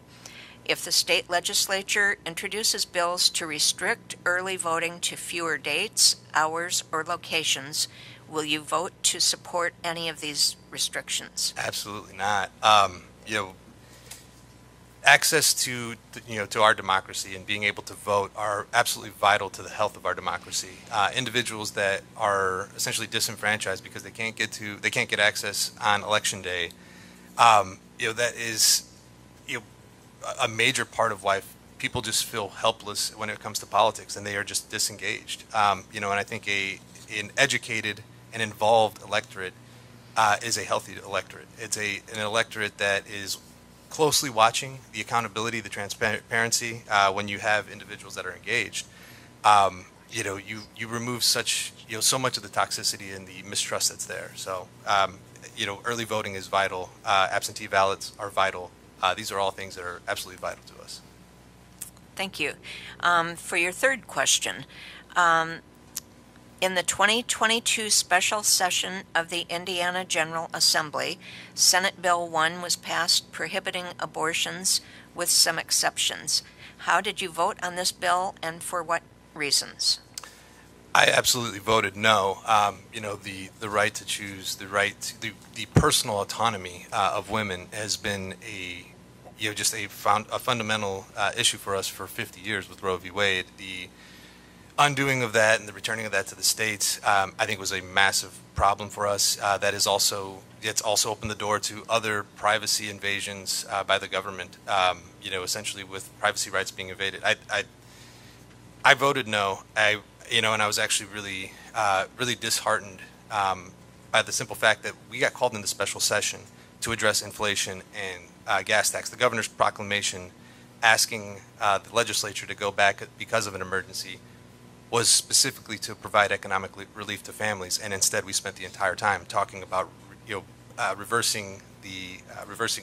If the state legislature introduces bills to restrict early voting to fewer dates, hours, or locations, will you vote to support any of these restrictions? Absolutely not. Access to our democracy and being able to vote are absolutely vital to the health of our democracy. Individuals that are essentially disenfranchised because they can't get access on election day, that is a major part of why people just feel helpless when it comes to politics, and they are just disengaged. And I think an educated and involved electorate is a healthy electorate. It's an electorate that is closely watching the accountability, the transparency. When you have individuals that are engaged, you remove so much of the toxicity and the mistrust that's there. So, early voting is vital. Absentee ballots are vital. These are all things that are absolutely vital to us. Thank you. For your third question, in the 2022 special session of the Indiana General Assembly, Senate Bill 1 was passed prohibiting abortions with some exceptions. How did you vote on this bill, and for what reasons? I absolutely voted no. The right to choose, the personal autonomy of women has been a fundamental issue for us for 50 years with Roe v. Wade. The undoing of that and the returning of that to the states, I think, was a massive problem for us. It's also opened the door to other privacy invasions by the government. Essentially with privacy rights being invaded. I voted no. And I was actually really disheartened by the simple fact that we got called into special session to address inflation and gas tax. The governor's proclamation asking the legislature to go back because of an emergency was specifically to provide economic relief to families, and instead we spent the entire time talking about reversing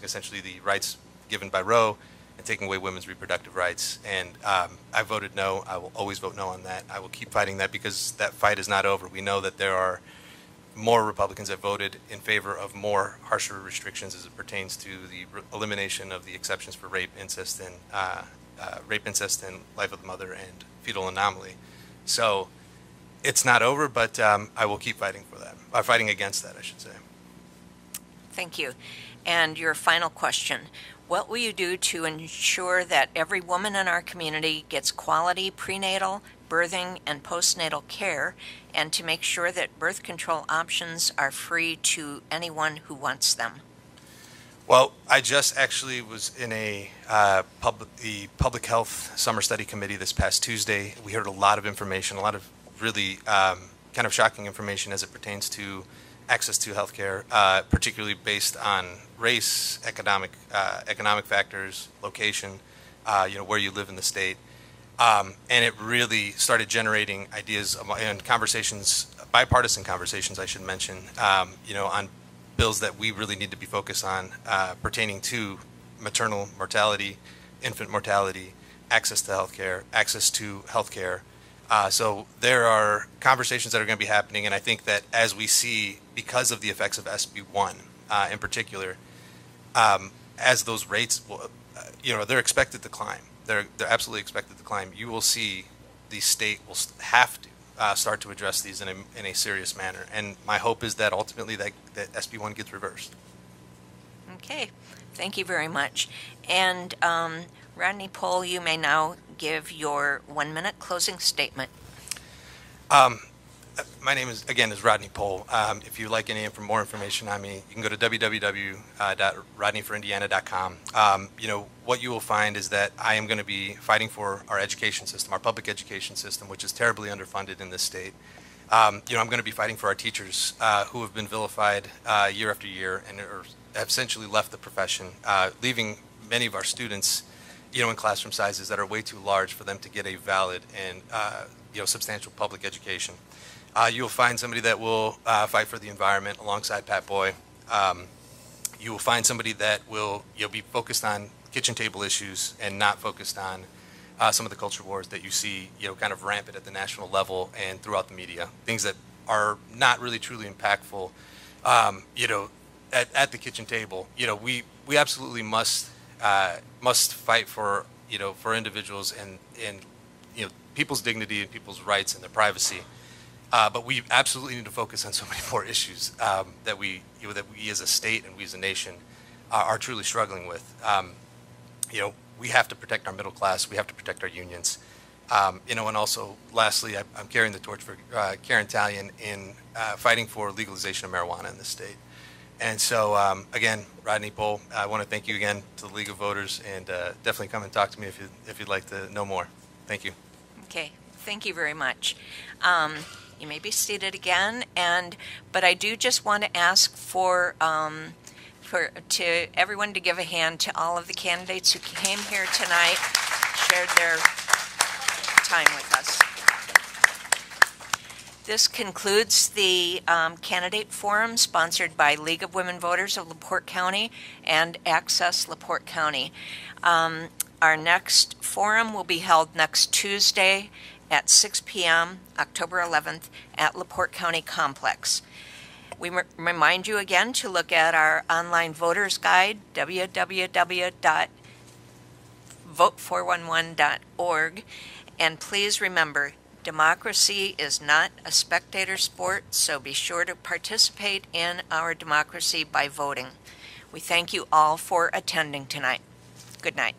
essentially the rights given by Roe and taking away women's reproductive rights. And I voted no. I will always vote no on that. I will keep fighting that because that fight is not over. We know that there are more Republicans that voted in favor of more harsher restrictions as it pertains to the elimination of the exceptions for rape, incest, and life of the mother and fetal anomaly. So it's not over, but I will keep fighting for that. Fighting against that, I should say. Thank you. And your final question. What will you do to ensure that every woman in our community gets quality prenatal, birthing, and postnatal care, and to make sure that birth control options are free to anyone who wants them? Well, I just actually was in the Public Health Summer Study Committee this past Tuesday. We heard a lot of information, a lot of really kind of shocking information as it pertains to access to health care, particularly based on race, economic factors, location, where you live in the state. And it really started generating ideas and conversations, bipartisan conversations, I should mention, on bills that we really need to be focused on pertaining to maternal mortality, infant mortality, access to health care. So there are conversations that are going to be happening, and I think that as we see, because of the effects of SB 1 in particular, as those rates, they're expected to climb. They're absolutely expected to climb. You will see the state will have to start to address these in a serious manner. And my hope is that ultimately that SB 1 gets reversed. Okay. Thank you very much. And Rodney Pohl, you may now give your 1-minute closing statement. My name is Rodney Pohl. If you'd like any more information on me, you can go to www.rodneyforindiana.com. What you will find is that I am going to be fighting for our education system, our public education system, which is terribly underfunded in this state. I'm going to be fighting for our teachers who have been vilified year after year and have essentially left the profession, leaving many of our students in classroom sizes that are way too large for them to get a valid and substantial public education. You'll find somebody that will fight for the environment alongside Pat Boy. You will find somebody that will be focused on kitchen table issues and not focused on some of the culture wars that you see kind of rampant at the national level and throughout the media. Things that are not really truly impactful. At the kitchen table, we absolutely must fight for for individuals and people's dignity and people's rights and their privacy. But we absolutely need to focus on so many more issues that we as a state and we as a nation are truly struggling with. We have to protect our middle class. We have to protect our unions. And also, lastly, I'm carrying the torch for Karen Talion in fighting for legalization of marijuana in this state. And so, again, Rodney Pohl, I want to thank you again to the League of Voters, and definitely come and talk to me if you'd like to know more. Thank you. Okay, thank you very much. You may be seated again, but I do just want to ask for everyone to give a hand to all of the candidates who came here tonight, shared their time with us. This concludes the candidate forum sponsored by League of Women Voters of LaPorte County and Access LaPorte County. Our next forum will be held next Tuesday at 6 p.m., October 11th, at LaPorte County Complex. We remind you again to look at our online voters guide, www.vote411.org, and please remember, democracy is not a spectator sport, so be sure to participate in our democracy by voting. We thank you all for attending tonight. Good night.